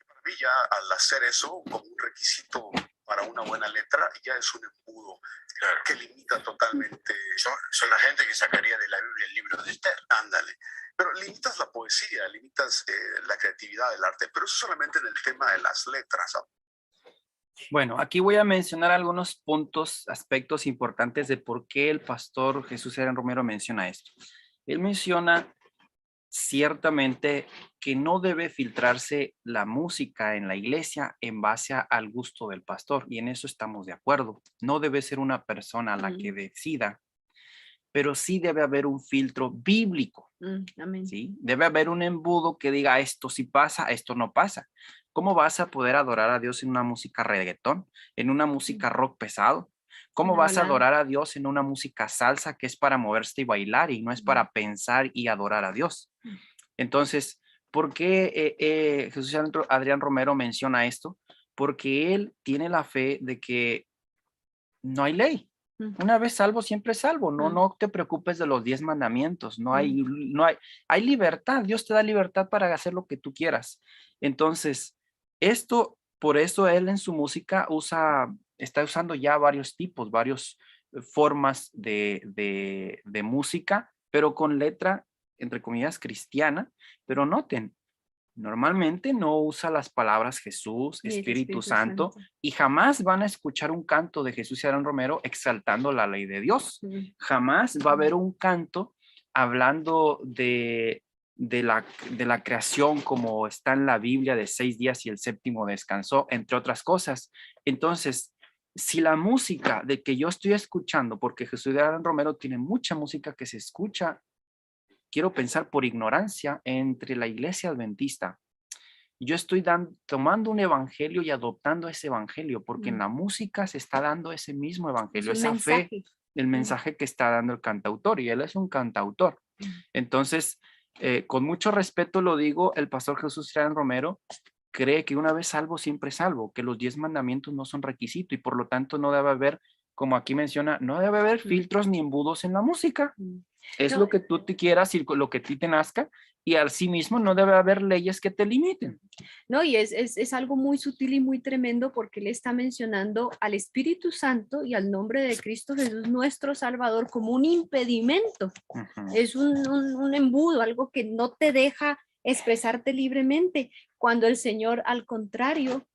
Para mí ya al hacer eso como un requisito para una buena letra, ya es un embudo que limita totalmente. Son la gente que sacaría de la Biblia el libro de Esther. Ándale. Pero limitas la poesía, limitas la creatividad del arte, pero eso solamente en el tema de las letras. Bueno, aquí voy a mencionar algunos puntos, aspectos importantes de por qué el pastor Jesús Adrián Romero menciona esto. Él menciona ciertamente que no debe filtrarse la música en la iglesia en base al gusto del pastor, y en eso estamos de acuerdo. No debe ser una persona la que decida, pero sí debe haber un filtro bíblico. Amén. ¿Sí? Debe haber un embudo que diga esto sí pasa, esto no pasa. ¿Cómo vas a poder adorar a Dios en una música reggaetón, en una música rock pesado? ¿Cómo Una vas a balada. adorar a Dios en una música salsa que es para moverse y bailar y no es para pensar y adorar a Dios? Entonces, ¿por qué Jesús Adrián Romero menciona esto? Porque él tiene la fe de que no hay ley. Una vez salvo, siempre salvo. No te preocupes de los 10 mandamientos. Hay libertad. Dios te da libertad para hacer lo que tú quieras. Entonces, por eso él en su música está usando ya varios tipos, varias formas de música, pero con letra, entre comillas, cristiana. Pero noten, normalmente no usa las palabras Jesús, Y el Espíritu Santo, y jamás van a escuchar un canto de Jesús y Adrián Romero exaltando la ley de Dios. Jamás va a haber un canto hablando de la creación como está en la Biblia de 6 días y el séptimo descansó, entre otras cosas. Entonces, si la música de que yo estoy escuchando, porque Jesús y Adrián Romero tiene mucha música que se escucha, quiero pensar por ignorancia entre la iglesia adventista. Yo estoy tomando un evangelio y adoptando ese evangelio, porque en la música se está dando ese mismo evangelio, esa mensaje. fe, el mensaje que está dando el cantautor, y él es un cantautor. Entonces, con mucho respeto lo digo, el pastor Jesús Adrián Romero cree que una vez salvo, siempre salvo, que los 10 mandamientos no son requisito y por lo tanto no debe haber, como aquí menciona, no debe haber filtros ni embudos en la música. Es No, lo que tú te quieras y lo que a ti te nazca, y así mismo no debe haber leyes que te limiten. No, y es algo muy sutil y muy tremendo porque él está mencionando al Espíritu Santo y al nombre de Cristo Jesús, nuestro Salvador, como un impedimento. Es un embudo, algo que no te deja expresarte libremente, cuando el Señor, al contrario,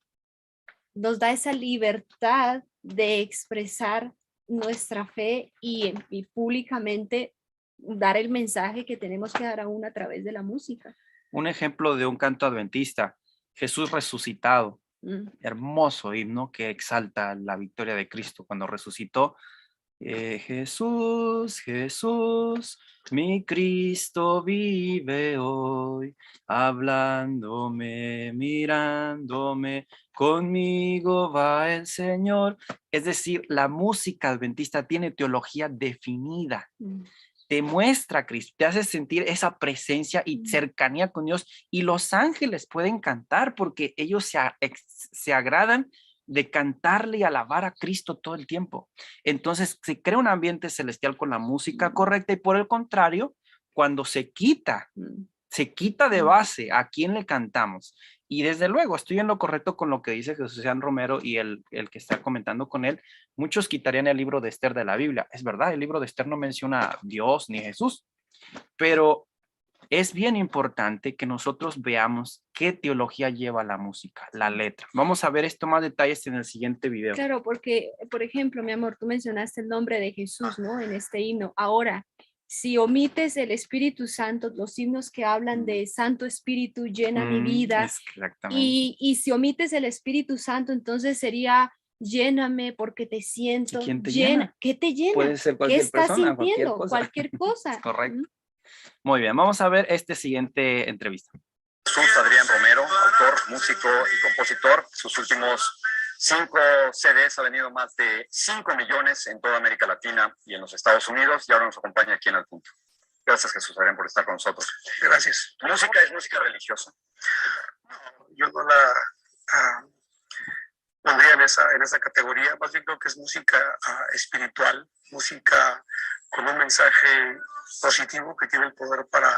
nos da esa libertad de expresar nuestra fe y públicamente dar el mensaje que tenemos que dar aún a través de la música. Un ejemplo de un canto adventista, Jesús resucitado, hermoso himno que exalta la victoria de Cristo cuando resucitó. Jesús, Jesús, mi Cristo vive hoy, hablándome, mirándome, conmigo va el Señor. Es decir, la música adventista tiene teología definida. Te muestra a Cristo, te hace sentir esa presencia y cercanía con Dios, y los ángeles pueden cantar porque ellos se agradan de cantarle y alabar a Cristo todo el tiempo. Entonces se crea un ambiente celestial con la música correcta, y por el contrario, cuando se quita de base a quién le cantamos. Y desde luego estoy en lo correcto con lo que dice Jesús Adrián Romero y el que está comentando con él. Muchos quitarían el libro de Esther de la Biblia. Es verdad, el libro de Esther no menciona a Dios ni Jesús, pero es bien importante que nosotros veamos qué teología lleva la música, la letra. Vamos a ver esto más detalles en el siguiente video. Claro, porque, por ejemplo, mi amor, tú mencionaste el nombre de Jesús, ¿no? En este himno. Ahora, si omites el Espíritu Santo, los himnos que hablan de Santo Espíritu llena mi vida, Exactamente. y si omites el Espíritu Santo, entonces sería lléname porque te siento. ¿Y quién te llena? ¿Qué te llena? Puede ser ¿Qué cualquier estás persona, sintiendo? cualquier cosa. Cualquier cosa. Correcto. Muy bien, vamos a ver este siguiente entrevista. Jesús Adrián Romero, autor, músico y compositor. Sus últimos 5 CDs ha vendido más de 5 millones en toda América Latina y en los Estados Unidos, y ahora nos acompaña aquí en Al Punto. Gracias, Jesús Adrián, por estar con nosotros. Gracias. ¿Tu música es música religiosa? Yo no la pondría en esa categoría. Más bien creo que es música espiritual, música con un mensaje positivo que tiene el poder para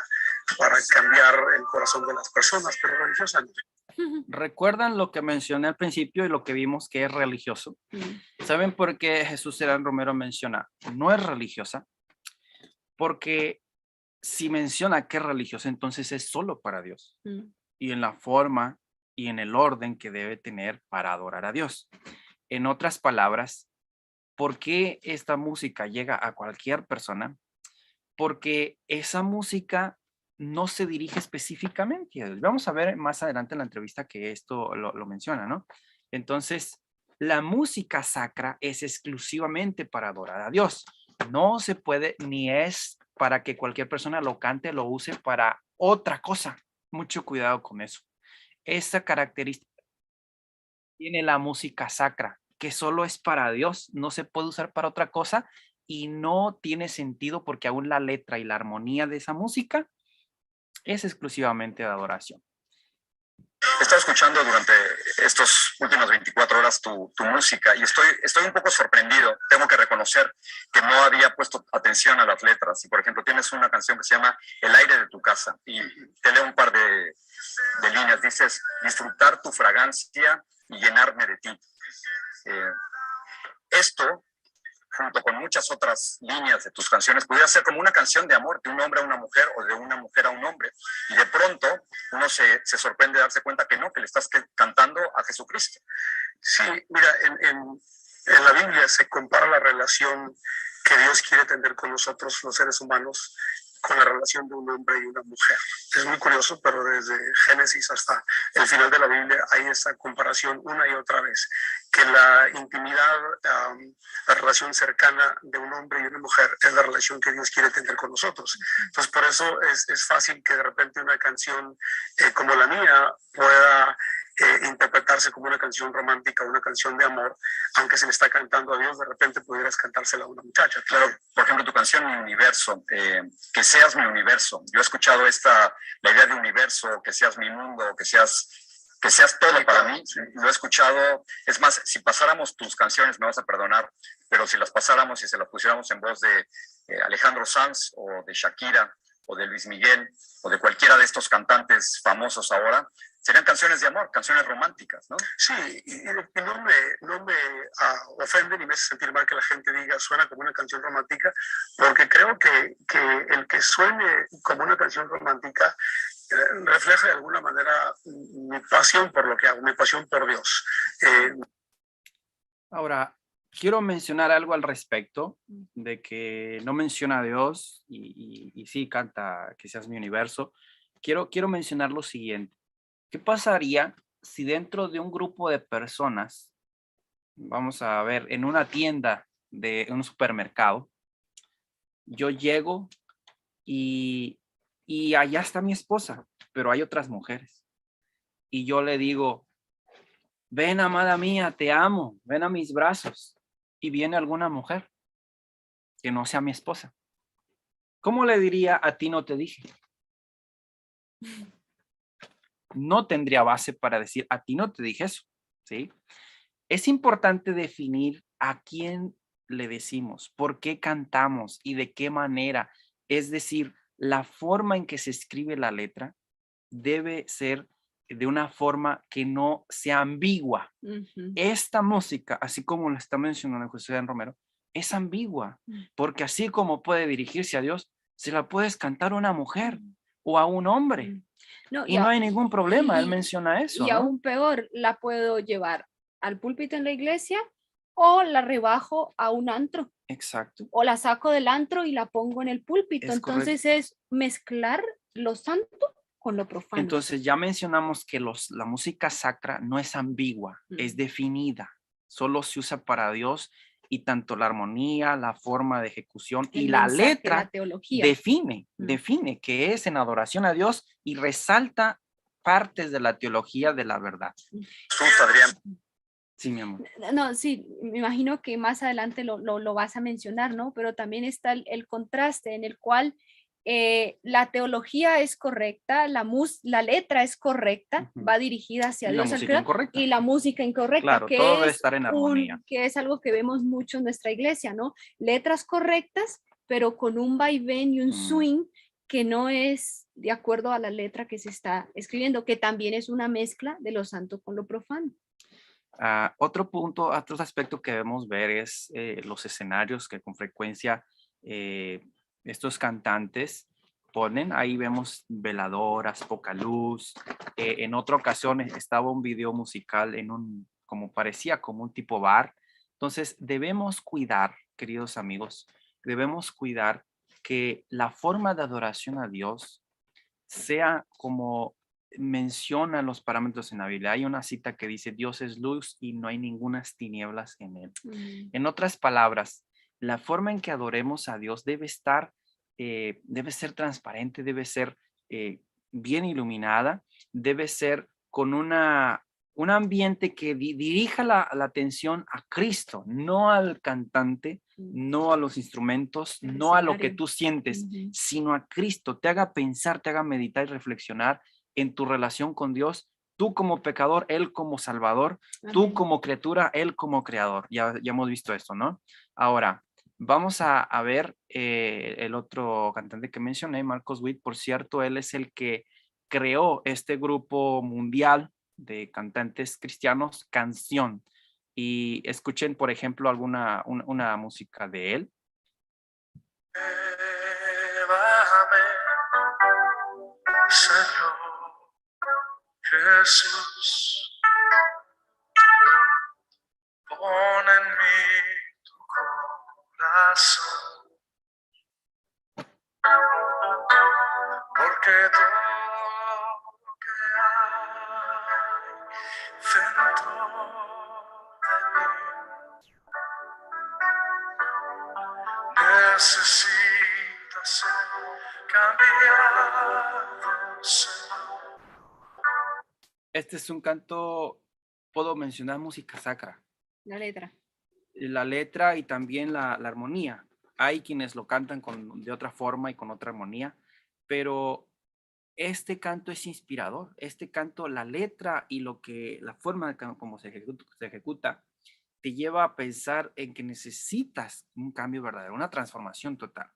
cambiar el corazón de las personas, pero religiosa no. ¿Recuerdan lo que mencioné al principio y lo que vimos que es religioso? ¿Saben por qué Jesús Adrián Romero menciona no es religiosa? Porque si menciona que es religiosa, entonces es solo para Dios. Y en la forma y en el orden que debe tener para adorar a Dios. En otras palabras, ¿por qué esta música llega a cualquier persona? Porque esa música no se dirige específicamente a Dios. Vamos a ver más adelante en la entrevista que esto lo menciona, ¿no? Entonces, la música sacra es exclusivamente para adorar a Dios. No se puede ni es para que cualquier persona lo cante, lo use para otra cosa. Mucho cuidado con eso. Esa característica tiene la música sacra, que solo es para Dios, no se puede usar para otra cosa y no tiene sentido porque aún la letra y la armonía de esa música es exclusivamente de adoración. He estado escuchando durante estos últimas 24 horas tu música y estoy un poco sorprendido. Tengo que reconocer que no había puesto atención a las letras. Y, por ejemplo, tienes una canción que se llama El aire de tu casa y te leo un par de líneas. Dices, disfrutar tu fragancia y llenarme de ti. Esto, junto con muchas otras líneas de tus canciones, pudiera ser como una canción de amor de un hombre a una mujer o de una mujer a un hombre. Y de pronto uno se sorprende de darse cuenta que no, que le estás cantando a Jesucristo. Sí, mira, en la Biblia se compara la relación que Dios quiere tener con nosotros, los seres humanos, con la relación de un hombre y una mujer. Es muy curioso, pero desde Génesis hasta el final de la Biblia hay esa comparación una y otra vez, que la intimidad, la relación cercana de un hombre y una mujer es la relación que Dios quiere tener con nosotros. Entonces, por eso es fácil que de repente una canción como la mía pueda interpretarse como una canción romántica, una canción de amor, aunque se le está cantando a Dios, de repente pudieras cantársela a una muchacha. Claro, por ejemplo, tu canción Mi Universo, que seas mi universo. Yo he escuchado la idea de universo, que seas mi mundo, que seas todo para mí. Lo he escuchado. Es más, si pasáramos tus canciones, me vas a perdonar, pero si las pasáramos y se las pusiéramos en voz de Alejandro Sanz o de Shakira o de Luis Miguel o de cualquiera de estos cantantes famosos ahora, serían canciones de amor, canciones románticas, ¿no? Sí, y no me ofende ni me hace sentir mal que la gente diga suena como una canción romántica, porque creo que el que suene como una canción romántica refleja de alguna manera mi pasión por lo que hago, mi pasión por Dios. Ahora, quiero mencionar algo al respecto de que no menciona a Dios y sí canta que seas mi universo. Quiero mencionar lo siguiente. ¿Qué pasaría si dentro de un grupo de personas, vamos a ver, en una tienda de un supermercado, yo llego y allá está mi esposa, pero hay otras mujeres? Y yo le digo, ven, amada mía, te amo, ven a mis brazos. Y viene alguna mujer que no sea mi esposa. ¿Cómo le diría a ti no te dije? No tendría base para decir a ti no te dije eso, ¿sí? Es importante definir a quién le decimos, por qué cantamos y de qué manera. Es decir, la forma en que se escribe la letra debe ser de una forma que no sea ambigua. Esta música, así como lo está mencionando José Dan Romero, es ambigua, porque así como puede dirigirse a Dios, se la puedes cantar a una mujer o a un hombre. No, Y no hay ningún problema, él menciona eso, y ¿no? aún peor, la puedo llevar al púlpito en la iglesia o la rebajo a un antro. Exacto. O la saco del antro y la pongo en el púlpito. Es Entonces es mezclar lo santo con lo profano. Entonces ya mencionamos que la música sacra no es ambigua, es definida. Solo se usa para Dios y tanto la armonía, la forma de ejecución y la letra la teología. define que es en adoración a Dios y resalta partes de la teología de la verdad. Jesús, Adrián. Sí, mi amor. No, sí, me imagino que más adelante lo vas a mencionar, ¿no? Pero también está el contraste en el cual la teología es correcta, la letra es correcta, va dirigida hacia Y la Dios, música incorrecta. y la música incorrecta, Claro, que todo debe estar en armonía. que es algo que vemos mucho en nuestra iglesia, ¿no? Letras correctas, pero con un vaivén y un swing que no es de acuerdo a la letra que se está escribiendo, que también es una mezcla de lo santo con lo profano. Otro punto, otro aspecto que debemos ver es los escenarios que con frecuencia estos cantantes ponen. Ahí vemos veladoras, poca luz. En otra ocasión estaba un video musical como parecía como un tipo bar. Entonces debemos cuidar, queridos amigos, debemos cuidar que la forma de adoración a Dios sea como menciona los parámetros en la Biblia. Hay una cita que dice, Dios es luz y no hay ningunas tinieblas en él. En otras palabras, la forma en que adoremos a Dios debe ser transparente, debe ser bien iluminada, debe ser con un ambiente que dirija la atención a Cristo, no al cantante, no a los instrumentos, no a lo que tú sientes, sino a Cristo. Te haga pensar, te haga meditar y reflexionar en tu relación con Dios, tú como pecador, Él como Salvador, tú como criatura, Él como creador. Ya hemos visto esto, ¿no? Ahora, vamos a ver el otro cantante que mencioné, Marcos Witt. Por cierto, él es el que creó este grupo mundial de cantantes cristianos, Canción. Y escuchen, por ejemplo, una música de él. Bájame, Señor Jesús, pon en mí tu corazón, porque todo lo que hay dentro de mí necesita ser cambiado, Señor. Este es un canto, puedo mencionar música sacra. La letra. La letra y también la armonía. Hay quienes lo cantan de otra forma y con otra armonía, pero este canto es inspirador. Este canto, la letra y la forma como se ejecuta, te lleva a pensar en que necesitas un cambio verdadero, una transformación total.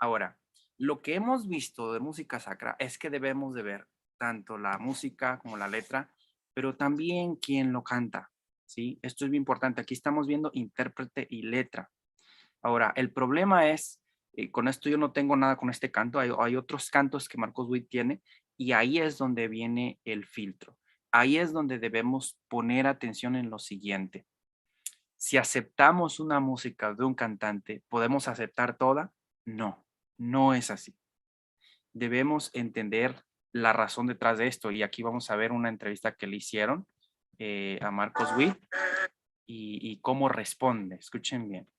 Ahora, lo que hemos visto de música sacra es que debemos de ver tanto la música como la letra, pero también quien lo canta, ¿sí? Esto es muy importante. Aquí estamos viendo intérprete y letra. Ahora, el problema es, con esto yo no tengo nada con este canto, hay otros cantos que Marcos Witt tiene, y ahí es donde viene el filtro. Ahí es donde debemos poner atención en lo siguiente. Si aceptamos una música de un cantante, ¿podemos aceptar toda? No, no es así. Debemos entender la razón detrás de esto, y aquí vamos a ver una entrevista que le hicieron a Marcos Witt y cómo responde. Escuchen bien.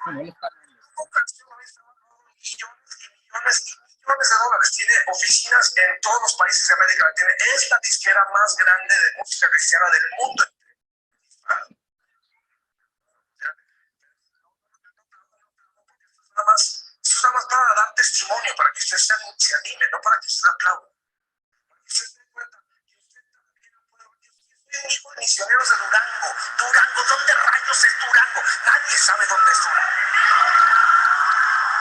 Bueno, él está... Millones de dólares, tiene oficinas en todos los países de América Latina, es la disquera más grande de música cristiana del mundo. Esto es nada más para dar testimonio, para que usted se anime, no para que usted aplaude. Para que usted se dé cuenta que usted también puede. Yo soy hijo de misioneros de Durango. Durango, ¿dónde rayos es Durango? Nadie sabe dónde es Durango.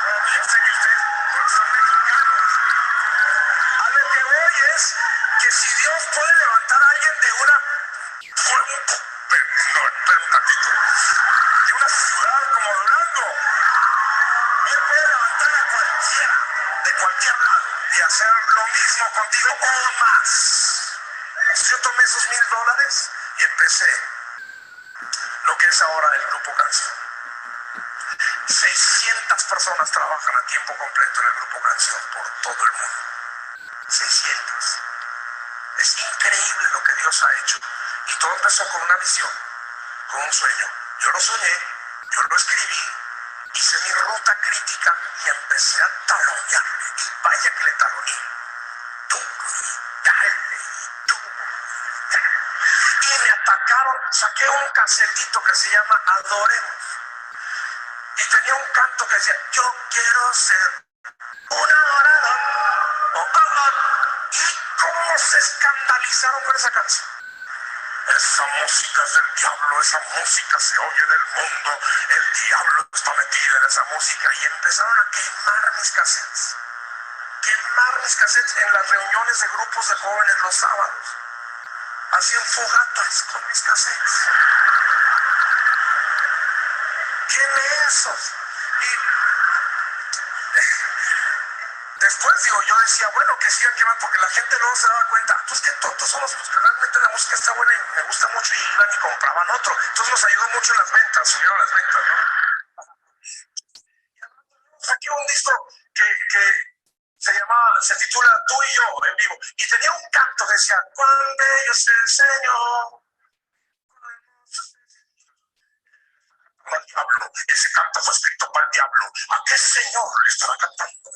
Yo sé que ustedes son mexicanos. A lo que voy es que si Dios puede levantar a alguien de una ciudad como Durango, Él puede levantar a cualquiera, de cualquier lado, y hacer lo mismo contigo o más. Yo tomé esos $1,000 y empecé lo que es ahora el Grupo Canción. 600 personas trabajan a tiempo completo en el Grupo Canción por todo el mundo. 600. Es increíble lo que Dios ha hecho. Y todo empezó con una visión, con un sueño. Yo lo soñé, yo lo escribí, hice mi ruta crítica y empecé a talonearle. Y vaya que le taloneé. Tú, dale, tú, dale. Y me atacaron, saqué un casetito que se llama Adoremos. Y tenía un canto que decía, yo quiero ser un adorador. Y cómo se escandalizaron con esa canción. Esa música es del diablo, esa música se oye del mundo, el diablo está metido en esa música. Y empezaron a quemar mis cassettes. Quemar mis cassettes en las reuniones de grupos de jóvenes los sábados. Hacían fogatas con mis cassettes. ¡Qué mensos! Y después, yo decía, bueno, que sigan quemando, porque la gente luego se daba cuenta, pues qué tontos somos, pues que realmente la música está buena y me gusta mucho, y iban y compraban otro. Entonces nos ayudó mucho en las ventas, subieron las ventas, ¿no? Saqué un disco que se Se titula Tú y yo en vivo. Y tenía un canto que decía, cuán bello es el Señor. Al diablo. Ese canto fue escrito para el diablo. ¿A qué Señor le estará cantando?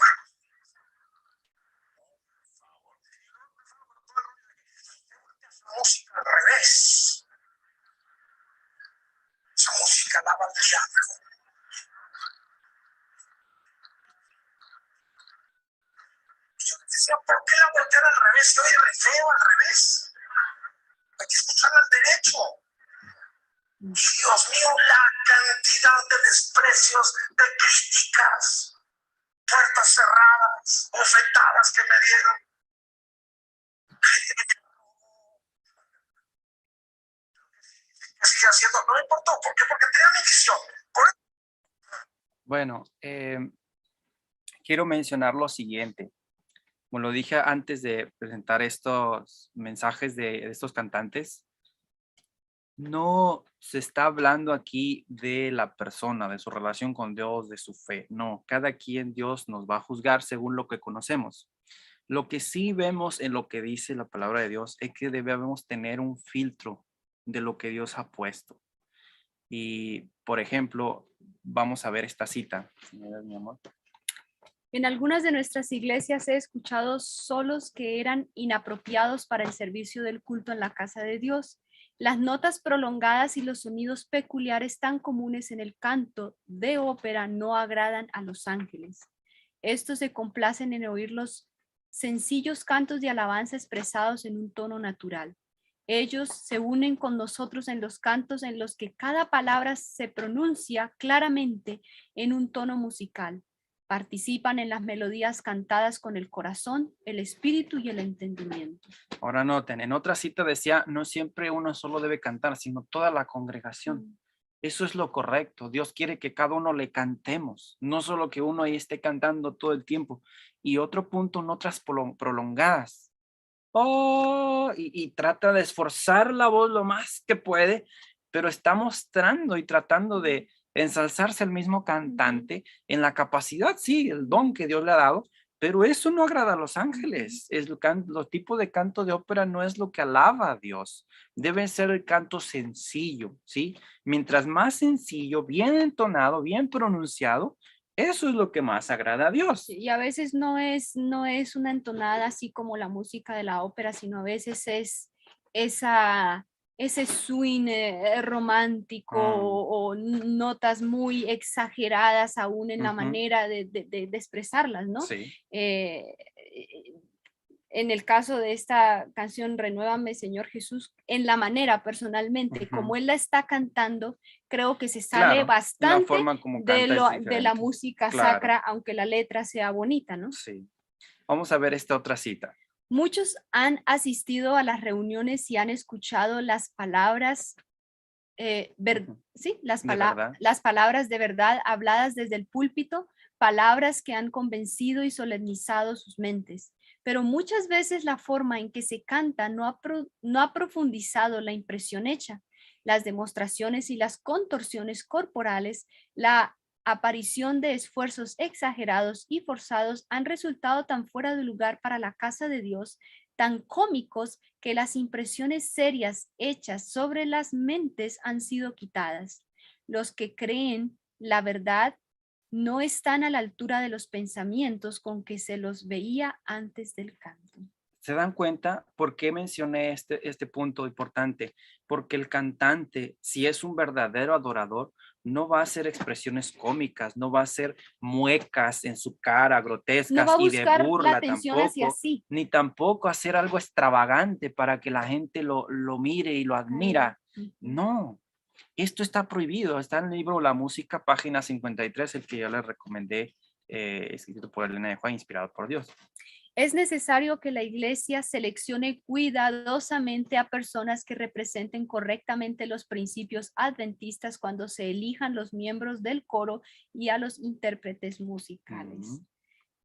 Música al revés. Esa música alaba al diablo. Y yo decía, ¿por qué la voltean al revés? Yo oye feo al revés. Hay que escucharla al derecho. Dios mío, la cantidad de desprecios, de críticas, puertas cerradas, bofetadas que me dieron. Que sigue haciendo, no me importó. ¿Por qué? Porque tenía mi visión. Bueno, quiero mencionar lo siguiente. Como lo dije antes de presentar estos mensajes de estos cantantes, no se está hablando aquí de la persona, de su relación con Dios, de su fe. No, cada quien Dios nos va a juzgar según lo que conocemos. Lo que sí vemos en lo que dice la palabra de Dios es que debemos tener un filtro de lo que Dios ha puesto. Y, por ejemplo, vamos a ver esta cita. Mi amor. En algunas de nuestras iglesias he escuchado solos que eran inapropiados para el servicio del culto en la casa de Dios. Las notas prolongadas y los sonidos peculiares tan comunes en el canto de ópera no agradan a los ángeles. Estos se complacen en oír los sencillos cantos de alabanza expresados en un tono natural. Ellos se unen con nosotros en los cantos en los que cada palabra se pronuncia claramente en un tono musical. Participan en las melodías cantadas con el corazón, el espíritu y el entendimiento. Ahora noten, en otra cita decía, no siempre uno solo debe cantar, sino toda la congregación. Eso es lo correcto. Dios quiere que cada uno le cantemos, no solo que uno ahí esté cantando todo el tiempo. Y otro punto, notas prolongadas. Oh, y trata de esforzar la voz lo más que puede, pero está mostrando y tratando de ensalzarse el mismo cantante en la capacidad, sí, el don que Dios le ha dado, pero eso no agrada a los ángeles. Los tipos de canto de ópera no es lo que alaba a Dios. Debe ser el canto sencillo, ¿sí? Mientras más sencillo, bien entonado, bien pronunciado, eso es lo que más agrada a Dios. Y a veces no es una entonada así como la música de la ópera, sino a veces es ese swing romántico o notas muy exageradas aún en la manera de expresarlas, ¿no? Sí. En el caso de esta canción Renuévame, Señor Jesús, en la manera personalmente, como él la está cantando, creo que se sale bastante de la música sacra, aunque la letra sea bonita, ¿no? Sí. Vamos a ver esta otra cita. Muchos han asistido a las reuniones y han escuchado las palabras, las palabras de verdad habladas desde el púlpito, palabras que han convencido y solemnizado sus mentes. Pero muchas veces la forma en que se canta no ha profundizado la impresión hecha. Las demostraciones y las contorsiones corporales, la aparición de esfuerzos exagerados y forzados han resultado tan fuera de lugar para la casa de Dios, tan cómicos, que las impresiones serias hechas sobre las mentes han sido quitadas. Los que creen la verdad no están a la altura de los pensamientos con que se los veía antes del canto. ¿Se dan cuenta por qué mencioné este punto importante? Porque el cantante, si es un verdadero adorador, no va a hacer expresiones cómicas, no va a hacer muecas en su cara, grotescas y de burla tampoco, ni tampoco hacer algo extravagante para que la gente lo mire y lo admira. No. Esto está prohibido, está en el libro La Música, página 53, el que yo les recomendé, escrito por Elena de Juan, inspirado por Dios. Es necesario que la iglesia seleccione cuidadosamente a personas que representen correctamente los principios adventistas cuando se elijan los miembros del coro y a los intérpretes musicales.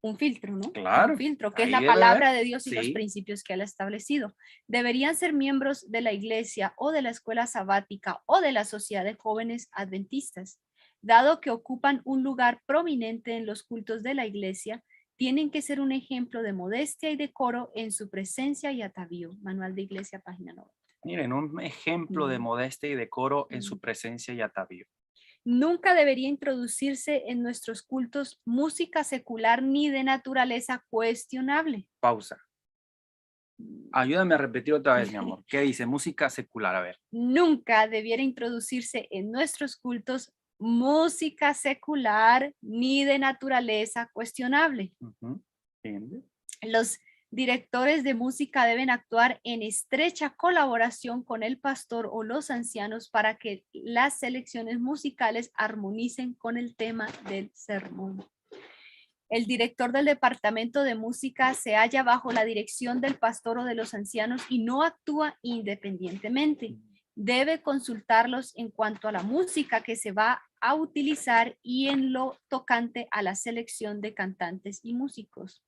Un filtro, ¿no? Claro. Un filtro, que es la palabra de Dios y los principios que él ha establecido. Deberían ser miembros de la iglesia o de la escuela sabática o de la sociedad de jóvenes adventistas. Dado que ocupan un lugar prominente en los cultos de la iglesia, tienen que ser un ejemplo de modestia y decoro en su presencia y atavío. Manual de Iglesia, página 9. Miren, un ejemplo de modestia y decoro en su presencia y atavío. Nunca debería introducirse en nuestros cultos música secular ni de naturaleza cuestionable. Pausa. Ayúdame a repetir otra vez, mi amor. ¿Qué dice? Música secular, a ver. Nunca debiera introducirse en nuestros cultos música secular ni de naturaleza cuestionable. ¿Entiendes? Los directores de música deben actuar en estrecha colaboración con el pastor o los ancianos para que las selecciones musicales armonicen con el tema del sermón. El director del departamento de música se halla bajo la dirección del pastor o de los ancianos y no actúa independientemente. Debe consultarlos en cuanto a la música que se va a utilizar y en lo tocante a la selección de cantantes y músicos.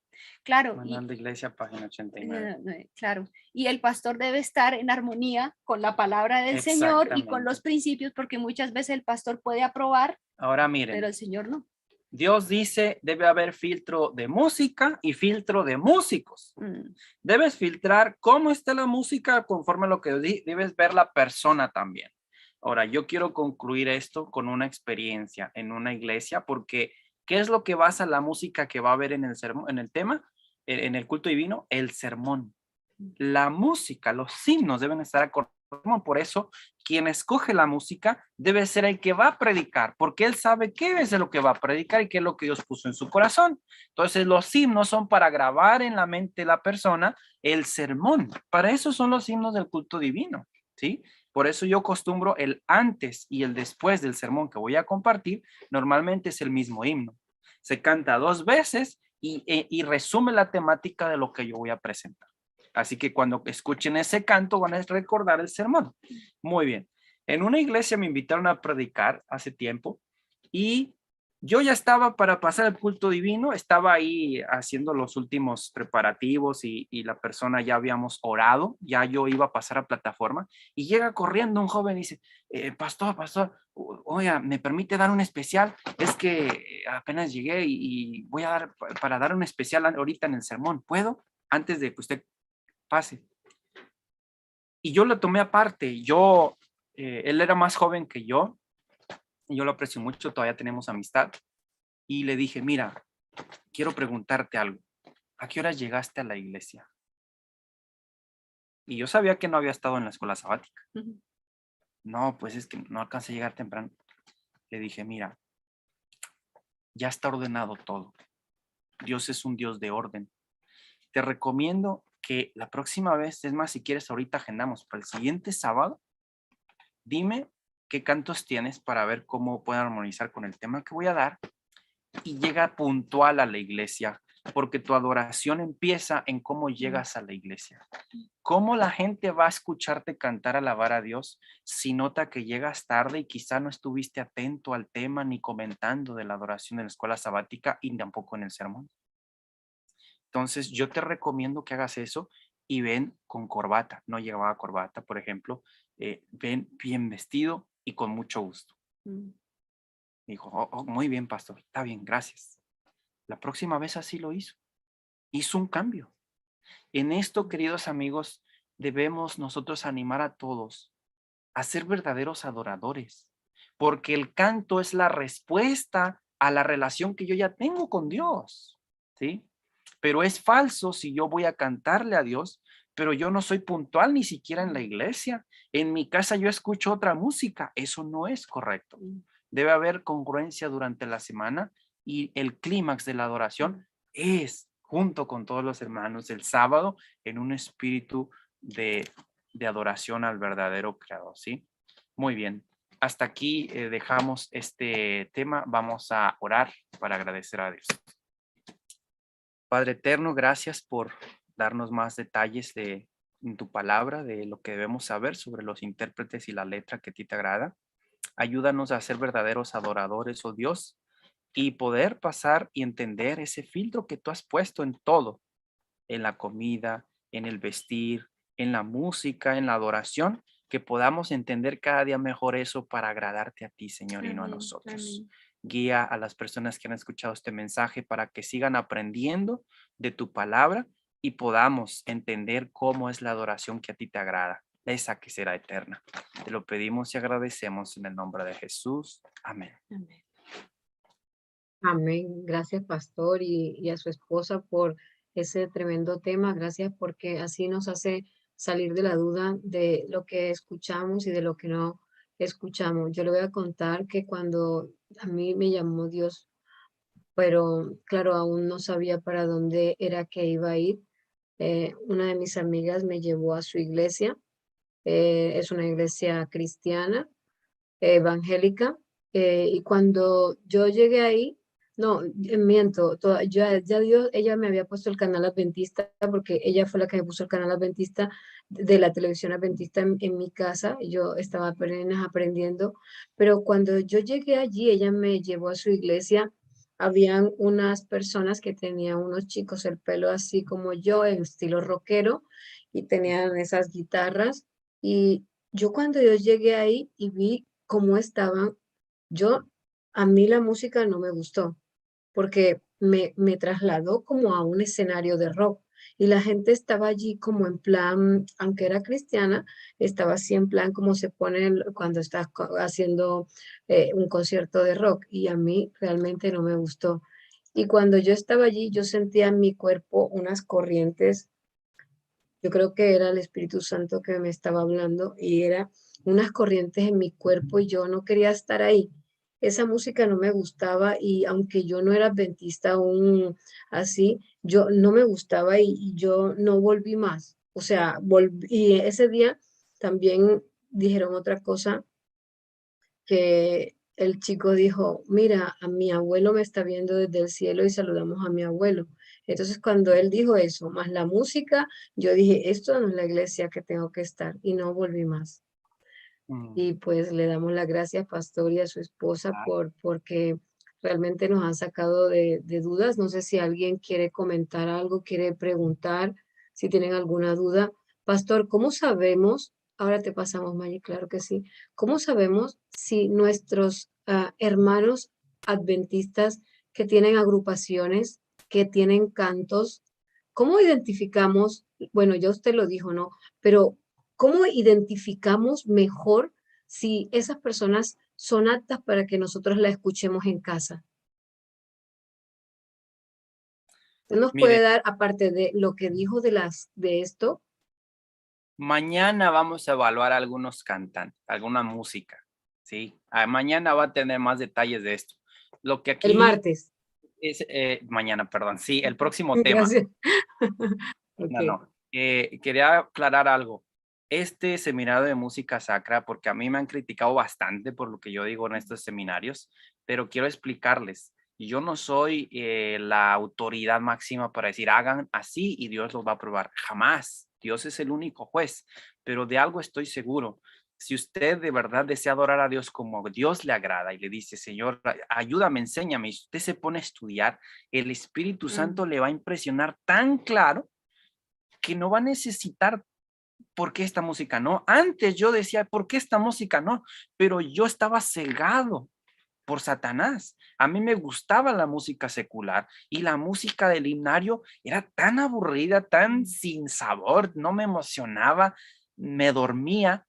Claro. Manual de Iglesia, página 89. Claro. Y el pastor debe estar en armonía con la palabra del Señor y con los principios, porque muchas veces el pastor puede aprobar, ahora miren, pero el Señor no. Dios dice, debe haber filtro de música y filtro de músicos. Debes filtrar cómo está la música conforme a lo que debes ver la persona también. Ahora, yo quiero concluir esto con una experiencia en una iglesia, porque ¿qué es lo que basa la música que va a haber en el sermón, en el tema, en el culto divino? El sermón. La música, los himnos deben estar acordados. Por eso, quien escoge la música debe ser el que va a predicar, porque él sabe qué es lo que va a predicar y qué es lo que Dios puso en su corazón. Entonces, los himnos son para grabar en la mente de la persona el sermón. Para eso son los himnos del culto divino, ¿sí? Por eso yo acostumbro el antes y el después del sermón que voy a compartir. Normalmente es el mismo himno. Se canta 2 veces y resume la temática de lo que yo voy a presentar. Así que cuando escuchen ese canto van a recordar el sermón. Muy bien. En una iglesia me invitaron a predicar hace tiempo y yo ya estaba para pasar el culto divino, estaba ahí haciendo los últimos preparativos y la persona ya habíamos orado, ya yo iba a pasar a plataforma y llega corriendo un joven y dice, pastor, oiga, ¿me permite dar un especial? Es que apenas llegué y voy a dar, para dar un especial ahorita en el sermón, ¿puedo? Antes de que usted pase. Y yo lo tomé aparte. Él era más joven que yo lo aprecio mucho, todavía tenemos amistad. Y le dije, mira, quiero preguntarte algo. ¿A qué horas llegaste a la iglesia? Y yo sabía que no había estado en la escuela sabática. No, pues es que no alcancé a llegar temprano. Le dije, mira, ya está ordenado todo. Dios es un Dios de orden. Te recomiendo que la próxima vez, es más, si quieres ahorita agendamos para el siguiente sábado, dime qué cantos tienes para ver cómo pueden armonizar con el tema que voy a dar y llega puntual a la iglesia, porque tu adoración empieza en cómo llegas a la iglesia. ¿Cómo la gente va a escucharte cantar, alabar a Dios si nota que llegas tarde y quizá no estuviste atento al tema ni comentando de la adoración en la escuela sabática y tampoco en el sermón? Entonces, yo te recomiendo que hagas eso y ven con corbata. No llevaba corbata, por ejemplo. Ven bien vestido y con mucho gusto. Dijo, muy bien, pastor. Está bien, gracias. La próxima vez así lo hizo. Hizo un cambio. En esto, queridos amigos, debemos nosotros animar a todos a ser verdaderos adoradores, porque el canto es la respuesta a la relación que yo ya tengo con Dios, ¿sí? Pero es falso si yo voy a cantarle a Dios, pero yo no soy puntual ni siquiera en la iglesia. En mi casa yo escucho otra música. Eso no es correcto. Debe haber congruencia durante la semana y el clímax de la adoración es, junto con todos los hermanos, el sábado en un espíritu de adoración al verdadero Creador, ¿sí? Muy bien. Hasta aquí dejamos este tema. Vamos a orar para agradecer a Dios. Padre eterno, gracias por darnos más detalles en tu palabra, de lo que debemos saber sobre los intérpretes y la letra que a ti te agrada. Ayúdanos a ser verdaderos adoradores, oh Dios, y poder pasar y entender ese filtro que tú has puesto en todo, en la comida, en el vestir, en la música, en la adoración, que podamos entender cada día mejor eso para agradarte a ti, Señor, y no a nosotros. Guía a las personas que han escuchado este mensaje para que sigan aprendiendo de tu palabra y podamos entender cómo es la adoración que a ti te agrada, esa que será eterna. Te lo pedimos y agradecemos en el nombre de Jesús. Amén. Amén. Amén. Gracias, pastor, y a su esposa por ese tremendo tema. Gracias porque así nos hace salir de la duda de lo que escuchamos y de lo que no escuchamos. Yo le voy a contar que cuando a mí me llamó Dios, pero claro, aún no sabía para dónde era que iba a ir. Una de mis amigas me llevó a su iglesia. Es una iglesia cristiana, evangélica, y cuando yo llegué ahí, no, miento, ya Dios, ella me había puesto el canal adventista porque ella fue la que me puso el canal adventista de la televisión adventista en mi casa. Y yo estaba apenas aprendiendo, pero cuando yo llegué allí, ella me llevó a su iglesia. Habían unas personas que tenían unos chicos el pelo así como yo, en estilo rockero, y tenían esas guitarras. Y yo cuando yo llegué ahí y vi cómo estaban, yo, a mí la música no me gustó, porque me trasladó como a un escenario de rock. Y la gente estaba allí como en plan, aunque era cristiana, estaba así en plan como se pone cuando estás haciendo un concierto de rock. Y a mí realmente no me gustó. Y cuando yo estaba allí, yo sentía en mi cuerpo unas corrientes. Yo creo que era el Espíritu Santo que me estaba hablando y era unas corrientes en mi cuerpo y yo no quería estar ahí. Esa música no me gustaba y aunque yo no era adventista aún así, yo no me gustaba y yo no volví más. O sea, y ese día también dijeron otra cosa, que el chico dijo, mira, a mi abuelo me está viendo desde el cielo y saludamos a mi abuelo. Entonces, cuando él dijo eso, más la música, yo dije, esto no es la iglesia que tengo que estar y no volví más. Y pues le damos las gracias, pastor, y a su esposa porque realmente nos han sacado de dudas. No sé si alguien quiere comentar algo, quiere preguntar, si tienen alguna duda. Pastor, ¿cómo sabemos? Ahora te pasamos, Maggie, claro que sí. ¿Cómo sabemos si nuestros hermanos adventistas que tienen agrupaciones, que tienen cantos, cómo identificamos? Bueno, ya usted lo dijo, ¿no? Pero ¿cómo identificamos mejor si esas personas son aptas para que nosotros la escuchemos en casa? ¿Usted nos puede Mire, dar, aparte de lo que dijo de esto, mañana vamos a evaluar algunos cantantes, alguna música, ¿sí? Mañana va a tener más detalles de esto. Lo que el aquí martes? es, mañana, perdón, sí, el próximo tema. Gracias. No, Ok. no. Quería aclarar algo. Este seminario de música sacra, porque a mí me han criticado bastante por lo que yo digo en estos seminarios, pero quiero explicarles. Yo no soy la autoridad máxima para decir hagan así y Dios los va a aprobar. Jamás. Dios es el único juez, pero de algo estoy seguro. Si usted de verdad desea adorar a Dios como Dios le agrada y le dice, Señor, ayúdame, enséñame, y usted se pone a estudiar, el Espíritu Santo le va a impresionar tan claro que no va a necesitar por qué esta música no. Antes yo decía, ¿por qué esta música no? Pero yo estaba cegado por Satanás. A mí me gustaba la música secular y la música del himnario era tan aburrida, tan sin sabor, no me emocionaba, me dormía.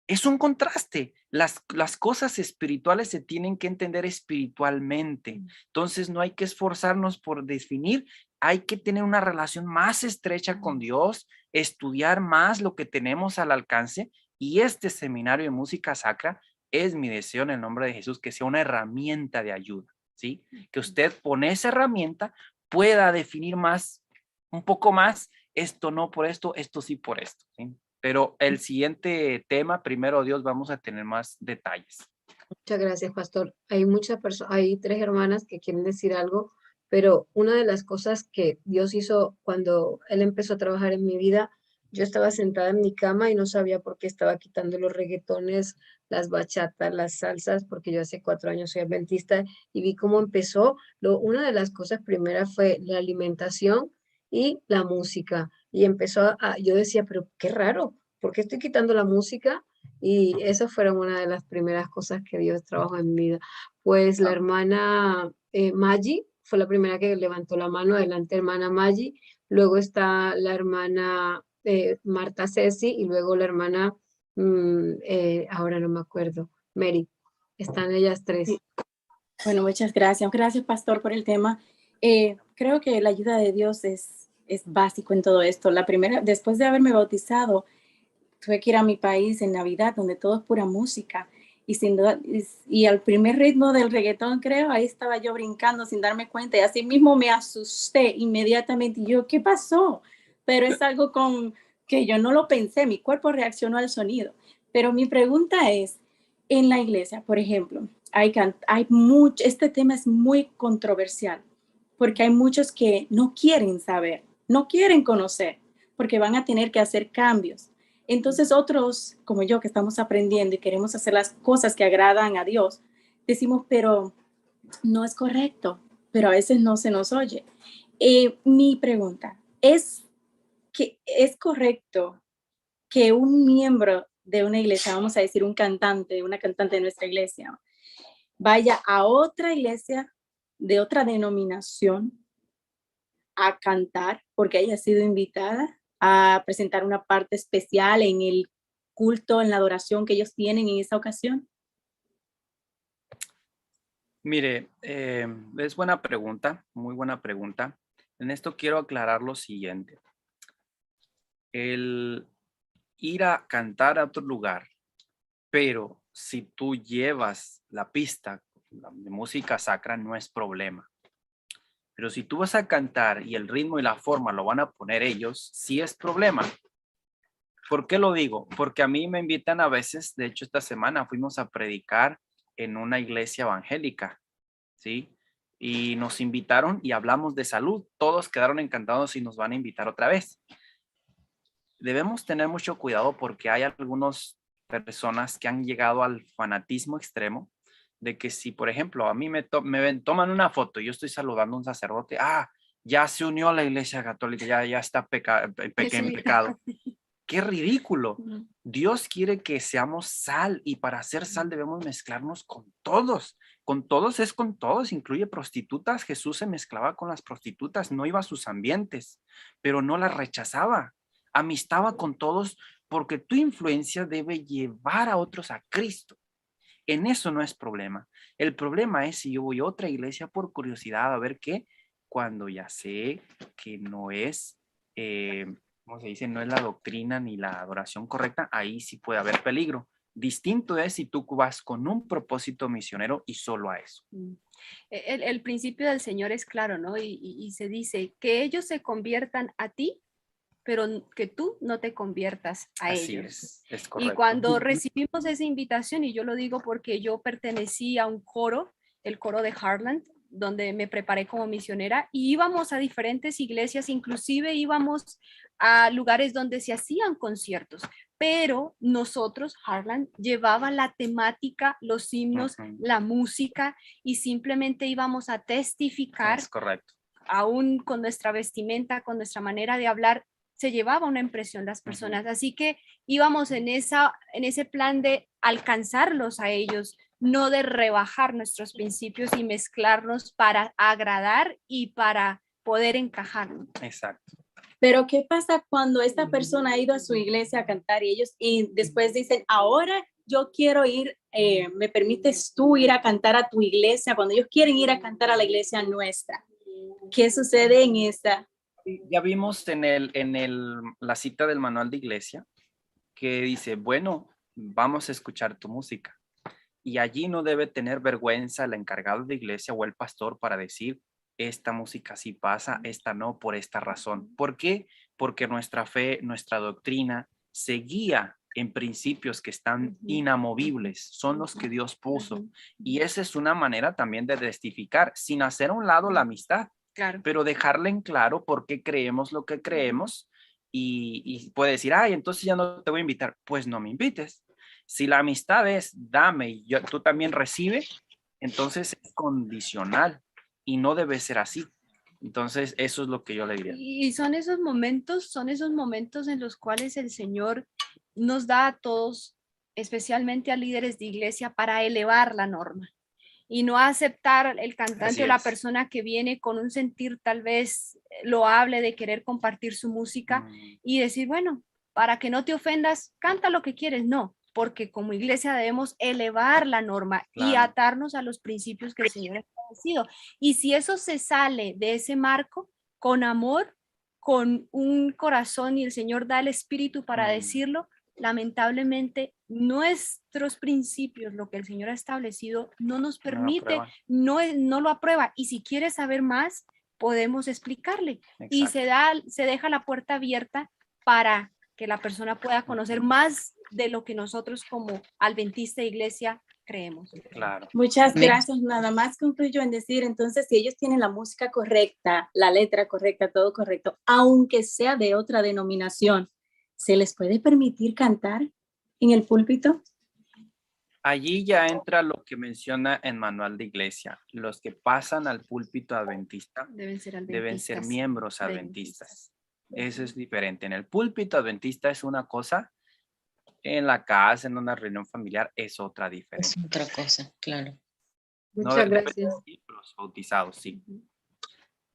Es un contraste. Las cosas espirituales se tienen que entender espiritualmente. Entonces no hay que esforzarnos por definir, hay que tener una relación más estrecha con Dios, estudiar más lo que tenemos al alcance y este seminario de música sacra es mi deseo en el nombre de Jesús que sea una herramienta de ayuda, ¿sí? Que usted con esa herramienta pueda definir más, un poco más, esto no por esto, esto sí por esto, ¿sí? Pero el siguiente tema, primero Dios, vamos a tener más detalles. Muchas gracias, pastor. Hay muchas personas, hay 3 hermanas que quieren decir algo, pero una de las cosas que Dios hizo cuando Él empezó a trabajar en mi vida, yo estaba sentada en mi cama y no sabía por qué estaba quitando los reggaetones, las bachatas, las salsas, porque yo hace 4 años soy adventista y vi cómo empezó. Una de las cosas primeras fue la alimentación y la música. Y empezó yo decía, pero qué raro, ¿por qué estoy quitando la música? Y esas fueron una de las primeras cosas que Dios trabajó en mi vida. Pues la hermana Maggie fue la primera que levantó la mano. Adelante, hermana Maggie. Luego está la hermana Marta Ceci y luego la hermana, ahora no me acuerdo, Mary. Están ellas tres. Sí. Bueno, muchas gracias. Gracias, pastor, por el tema. Creo que la ayuda de Dios es básico en todo esto. La primera, después de haberme bautizado, tuve que ir a mi país en Navidad, donde todo es pura música. Y sin duda, y al primer ritmo del reggaetón, creo, ahí estaba yo brincando sin darme cuenta. Y así mismo me asusté inmediatamente. Y yo, ¿qué pasó? Pero es algo con que yo no lo pensé. Mi cuerpo reaccionó al sonido. Pero mi pregunta es, en la iglesia, por ejemplo, este tema es muy controversial porque hay muchos que no quieren saber, no quieren conocer, porque van a tener que hacer cambios. Entonces otros, como yo, que estamos aprendiendo y queremos hacer las cosas que agradan a Dios, decimos, pero no es correcto, pero a veces no se nos oye. Mi pregunta es que es correcto que un miembro de una iglesia, vamos a decir una cantante de nuestra iglesia, vaya a otra iglesia de otra denominación a cantar porque haya sido invitada a presentar una parte especial en el culto, en la adoración que ellos tienen en esa ocasión? Mire, es buena pregunta, muy buena pregunta. En esto quiero aclarar lo siguiente. El ir a cantar a otro lugar, pero si tú llevas la pista de música sacra, no es problema. Pero si tú vas a cantar y el ritmo y la forma lo van a poner ellos, sí es problema. ¿Por qué lo digo? Porque a mí me invitan a veces, de hecho esta semana fuimos a predicar en una iglesia evangélica, ¿sí? Y nos invitaron y hablamos de salud. Todos quedaron encantados y nos van a invitar otra vez. Debemos tener mucho cuidado porque hay algunas personas que han llegado al fanatismo extremo de que si, por ejemplo, a mí me toman una foto y yo estoy saludando a un sacerdote, ya se unió a la iglesia católica, ya está en pecado. ¡Qué ridículo! Dios quiere que seamos sal y para ser sal debemos mezclarnos con todos. Con todos es con todos, incluye prostitutas. Jesús se mezclaba con las prostitutas, no iba a sus ambientes, pero no las rechazaba. Amistaba con todos porque tu influencia debe llevar a otros a Cristo. En eso no es problema. El problema es si yo voy a otra iglesia por curiosidad a ver qué, cuando ya sé que no es, ¿cómo se dice? No es la doctrina ni la adoración correcta, ahí sí puede haber peligro. Distinto es si tú vas con un propósito misionero y solo a eso. El principio del Señor es claro, ¿no? Y se dice que ellos se conviertan a ti, pero que tú no te conviertas a Así ellos. es correcto. Y cuando recibimos esa invitación, y yo lo digo porque yo pertenecí a un coro, el coro de Heartland, donde me preparé como misionera, y íbamos a diferentes iglesias, inclusive íbamos a lugares donde se hacían conciertos, pero nosotros, Heartland, llevaba la temática, los himnos, la música, y simplemente íbamos a testificar. Es correcto. Aún con nuestra vestimenta, con nuestra manera de hablar, se llevaba una impresión las personas. Así que íbamos en ese plan de alcanzarlos a ellos, no de rebajar nuestros principios y mezclarnos para agradar y para poder encajar. Exacto. Pero ¿qué pasa cuando esta persona ha ido a su iglesia a cantar y después dicen, ahora yo quiero ir, ¿me permites tú ir a cantar a tu iglesia? Cuando ellos quieren ir a cantar a la iglesia nuestra, ¿qué sucede en esta? Ya vimos en la cita del manual de iglesia que dice, bueno, vamos a escuchar tu música. Y allí no debe tener vergüenza el encargado de iglesia o el pastor para decir, esta música sí pasa, esta no, por esta razón. ¿Por qué? Porque nuestra fe, nuestra doctrina se guía en principios que están inamovibles, son los que Dios puso. Y esa es una manera también de testificar, sin hacer a un lado la amistad. Claro. Pero dejarle en claro por qué creemos lo que creemos y puede decir, ay, entonces ya no te voy a invitar. Pues no me invites. Si la amistad es dame y tú también recibe, entonces es condicional y no debe ser así. Entonces eso es lo que yo le diría. Y son esos momentos en los cuales el Señor nos da a todos, especialmente a líderes de iglesia, para elevar la norma. y no aceptar el cantante Así o la es. persona que viene con un sentir tal vez loable de querer compartir su música y decir, bueno, para que no te ofendas, canta lo que quieres. No, porque como iglesia debemos elevar la norma y Claro. atarnos a los principios que el Señor ha establecido. Y si eso se sale de ese marco, con amor, con un corazón y el Señor da el espíritu para decirlo, lamentablemente nuestros principios, lo que el Señor ha establecido, no nos permite, no lo aprueba. Y si quiere saber más, podemos explicarle. Y se deja la puerta abierta para que la persona pueda conocer más de lo que nosotros como adventista de iglesia creemos. Claro. Muchas gracias. Nada más concluyo en decir, entonces, si ellos tienen la música correcta, la letra correcta, todo correcto, aunque sea de otra denominación, ¿se les puede permitir cantar en el púlpito? Allí ya entra lo que menciona en manual de iglesia. Los que pasan al púlpito adventista deben ser miembros adventistas. Eso es diferente. En el púlpito adventista es una cosa, en la casa, en una reunión familiar, es otra diferente. Es otra cosa, claro. Muchas gracias. Los bautizados, sí.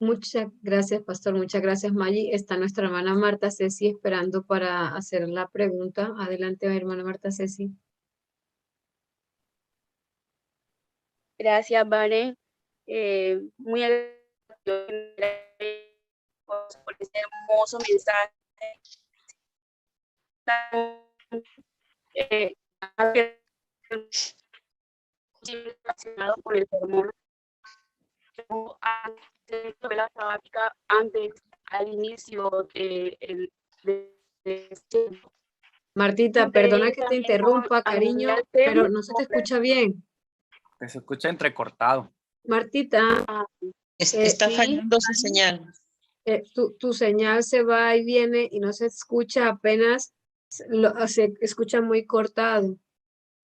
Muchas gracias, pastor. Muchas gracias, Maggie. Está nuestra hermana Marta Ceci esperando para hacer la pregunta. Adelante, hermana Marta Ceci. Gracias, Vane. Muy agradecido por este hermoso mensaje. Relacionado con el sermón. Antes, al inicio Martita, perdona que te interrumpa, cariño, pero no se te escucha bien. Se escucha entrecortado. Martita. Está fallando su señal. Tu señal se va y viene y no se escucha apenas, se escucha muy cortado.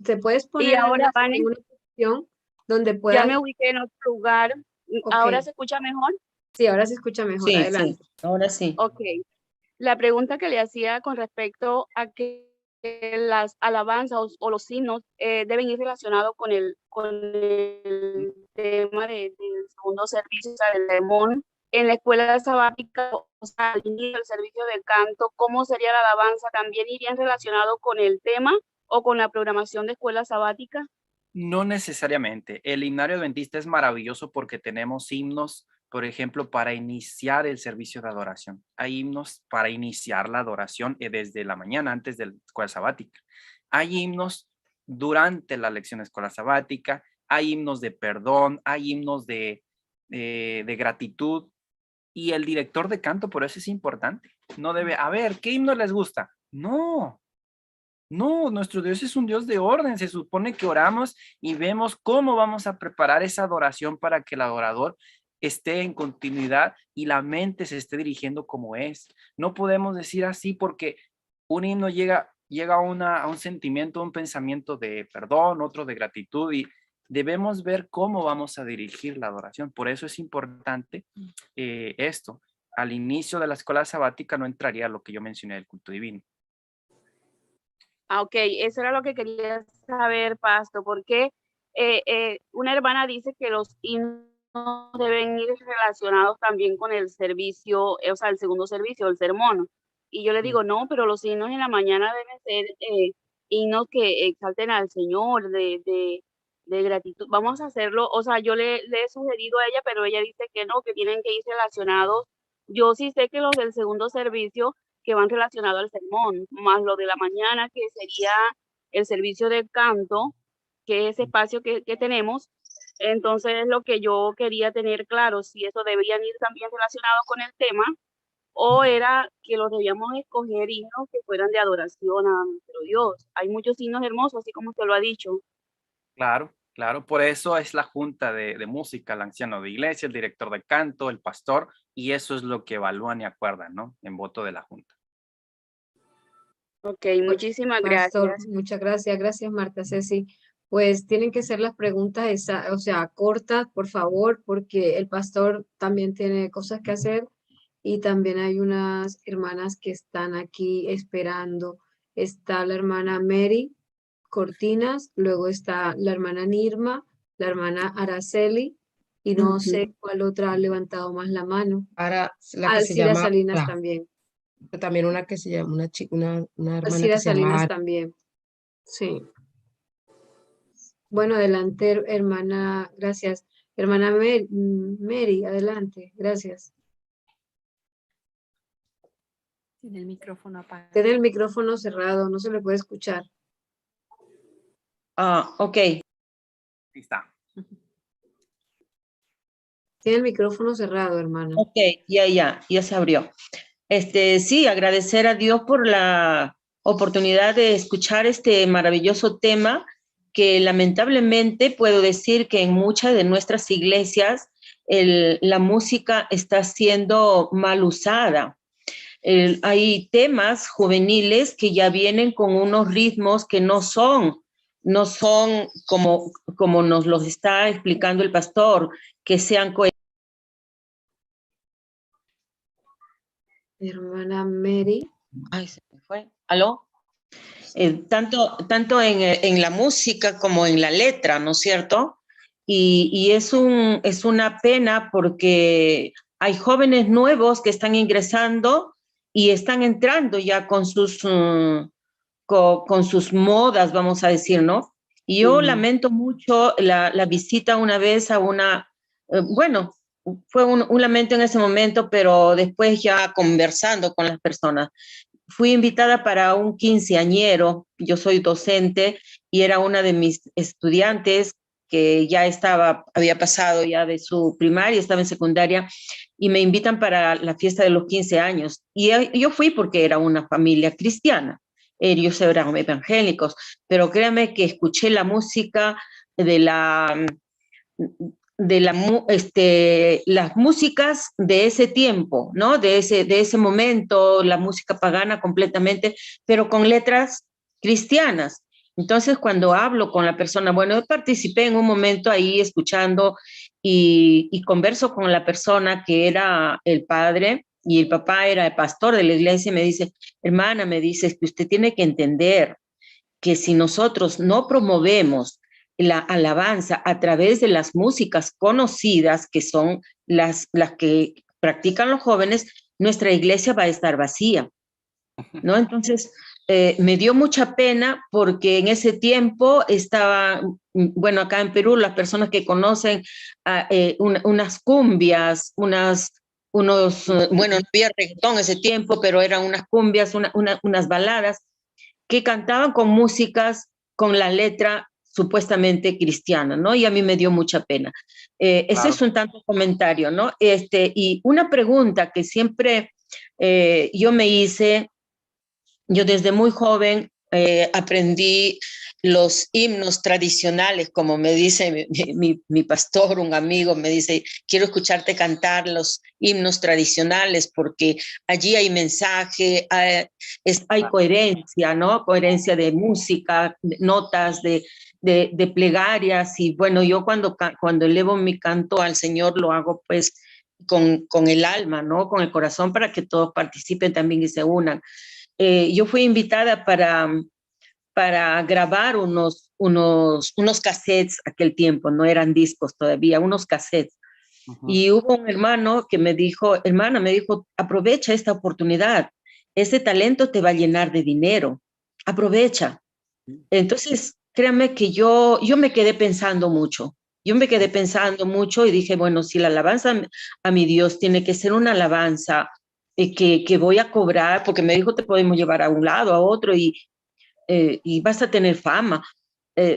¿Te puedes poner en una posición donde puedas? Ya me ubiqué en otro lugar. Okay. ¿Ahora se escucha mejor? Sí, ahora se escucha mejor. Sí, adelante. Sí, ahora sí. Ok. La pregunta que le hacía con respecto a que las alabanzas o los himnos deben ir relacionados con el tema del segundo servicio, o sea, del sermón. En la escuela sabática, o sea, al inicio del servicio del canto, ¿cómo sería la alabanza? ¿También irían relacionados con el tema o con la programación de escuela sabática? No necesariamente. El himnario adventista es maravilloso porque tenemos himnos, por ejemplo, para iniciar el servicio de adoración. Hay himnos para iniciar la adoración desde la mañana, antes de la escuela sabática. Hay himnos durante la lección de escuela sabática. Hay himnos de perdón. Hay himnos de gratitud. Y el director de canto, por eso es importante. No debe, a ver, ¿qué himno les gusta? No, nuestro Dios es un Dios de orden. Se supone que oramos y vemos cómo vamos a preparar esa adoración para que el adorador esté en continuidad y la mente se esté dirigiendo como es. No podemos decir así porque un himno llega a un sentimiento, un pensamiento de perdón, otro de gratitud y debemos ver cómo vamos a dirigir la adoración. Por eso es importante esto. Al inicio de la escuela sabática no entraría lo que yo mencioné del culto divino. Ok, eso era lo que quería saber, Pastor, porque una hermana dice que los himnos deben ir relacionados también con el servicio, o sea, el segundo servicio, el sermón. Y yo le digo, no, pero los himnos en la mañana deben ser himnos que exalten al Señor, de gratitud. Vamos a hacerlo, o sea, yo le he sugerido a ella, pero ella dice que no, que tienen que ir relacionados. Yo sí sé que los del segundo servicio que van relacionados al sermón, más lo de la mañana, que sería el servicio del canto, que es ese espacio que tenemos. Entonces, es lo que yo quería tener claro, si eso deberían ir también relacionados con el tema, o era que los debíamos escoger himnos que fueran de adoración a nuestro Dios. Hay muchos himnos hermosos, así como usted lo ha dicho. Claro. Por eso es la junta de música, el anciano de iglesia, el director de canto, el pastor, y eso es lo que evalúan y acuerdan, ¿no? En voto de la junta. Ok, muchísimas Pastor, gracias. muchas gracias. Gracias, Marta Ceci. Pues tienen que ser las preguntas, o sea, cortas, por favor, porque el pastor también tiene cosas que hacer y también hay unas hermanas que están aquí esperando. Está la hermana Mary Cortinas, luego está la hermana Nirma, la hermana Araceli, y no sé cuál otra ha levantado más la mano. Ahora, la que se Alcira llama, Salinas también. también una que se llama, una hermana Alcira que se llama Salinas también. Sí. Bueno, adelante, hermana, gracias. Hermana Mary, adelante, gracias. Tiene el micrófono apagado. Tiene el micrófono cerrado, no se le puede escuchar. Ok. Ahí está. Tiene el micrófono cerrado, hermana. Ok, ya se abrió. Sí, agradecer a Dios por la oportunidad de escuchar este maravilloso tema que lamentablemente puedo decir que en muchas de nuestras iglesias la música está siendo mal usada. Hay temas juveniles que ya vienen con unos ritmos que no son como nos los está explicando el pastor, que sean coherentes. Hermana Mary. Ay, se me fue. ¿Aló? Tanto en la música como en la letra, ¿no es cierto? Y es una pena porque hay jóvenes nuevos que están ingresando y están entrando ya con sus modas, vamos a decir, ¿no? Y yo lamento mucho la visita una vez a bueno, fue un lamento en ese momento, pero después ya conversando con las personas. Fui invitada para un quinceañero, yo soy docente y era una de mis estudiantes que ya había pasado ya de su primaria, estaba en secundaria, y me invitan para la fiesta de los 15 años. Y yo fui porque era una familia cristiana, ellos eran evangélicos, pero créanme que escuché la música de las músicas de ese tiempo, ¿no? De ese momento, la música pagana completamente, pero con letras cristianas. Entonces, cuando hablo con la persona, bueno, yo participé en un momento ahí escuchando y converso con la persona que era el padre y el papá era el pastor de la iglesia y me dice, hermana, me dice, es que usted tiene que entender que si nosotros no promovemos la alabanza a través de las músicas conocidas, que son las que practican los jóvenes, nuestra iglesia va a estar vacía, ¿no? Entonces, me dio mucha pena porque en ese tiempo estaba, bueno, acá en Perú, las personas que conocen unas cumbias, bueno, no había reggaetón en ese tiempo, pero eran unas cumbias, unas baladas, que cantaban con músicas, con la letra supuestamente cristiana, ¿no? Y a mí me dio mucha pena. Ese es un tanto comentario, ¿no? Y una pregunta que siempre yo me hice, yo desde muy joven aprendí los himnos tradicionales, como me dice mi pastor, un amigo, me dice, quiero escucharte cantar los himnos tradicionales porque allí hay mensaje, hay coherencia, ¿no? Coherencia de música, de notas, de plegarias. Y bueno, yo cuando elevo mi canto al Señor lo hago pues con el alma, ¿no? Con el corazón para que todos participen también y se unan. Yo fui invitada para grabar unos cassettes aquel tiempo, no eran discos todavía, unos cassettes. Y hubo un hermano que me dijo, aprovecha esta oportunidad, ese talento te va a llenar de dinero, aprovecha. Entonces, créanme que yo me quedé pensando mucho. Yo me quedé pensando mucho y dije, bueno, si la alabanza a mi Dios tiene que ser una alabanza que voy a cobrar, porque me dijo, te podemos llevar a un lado, a otro, y vas a tener fama.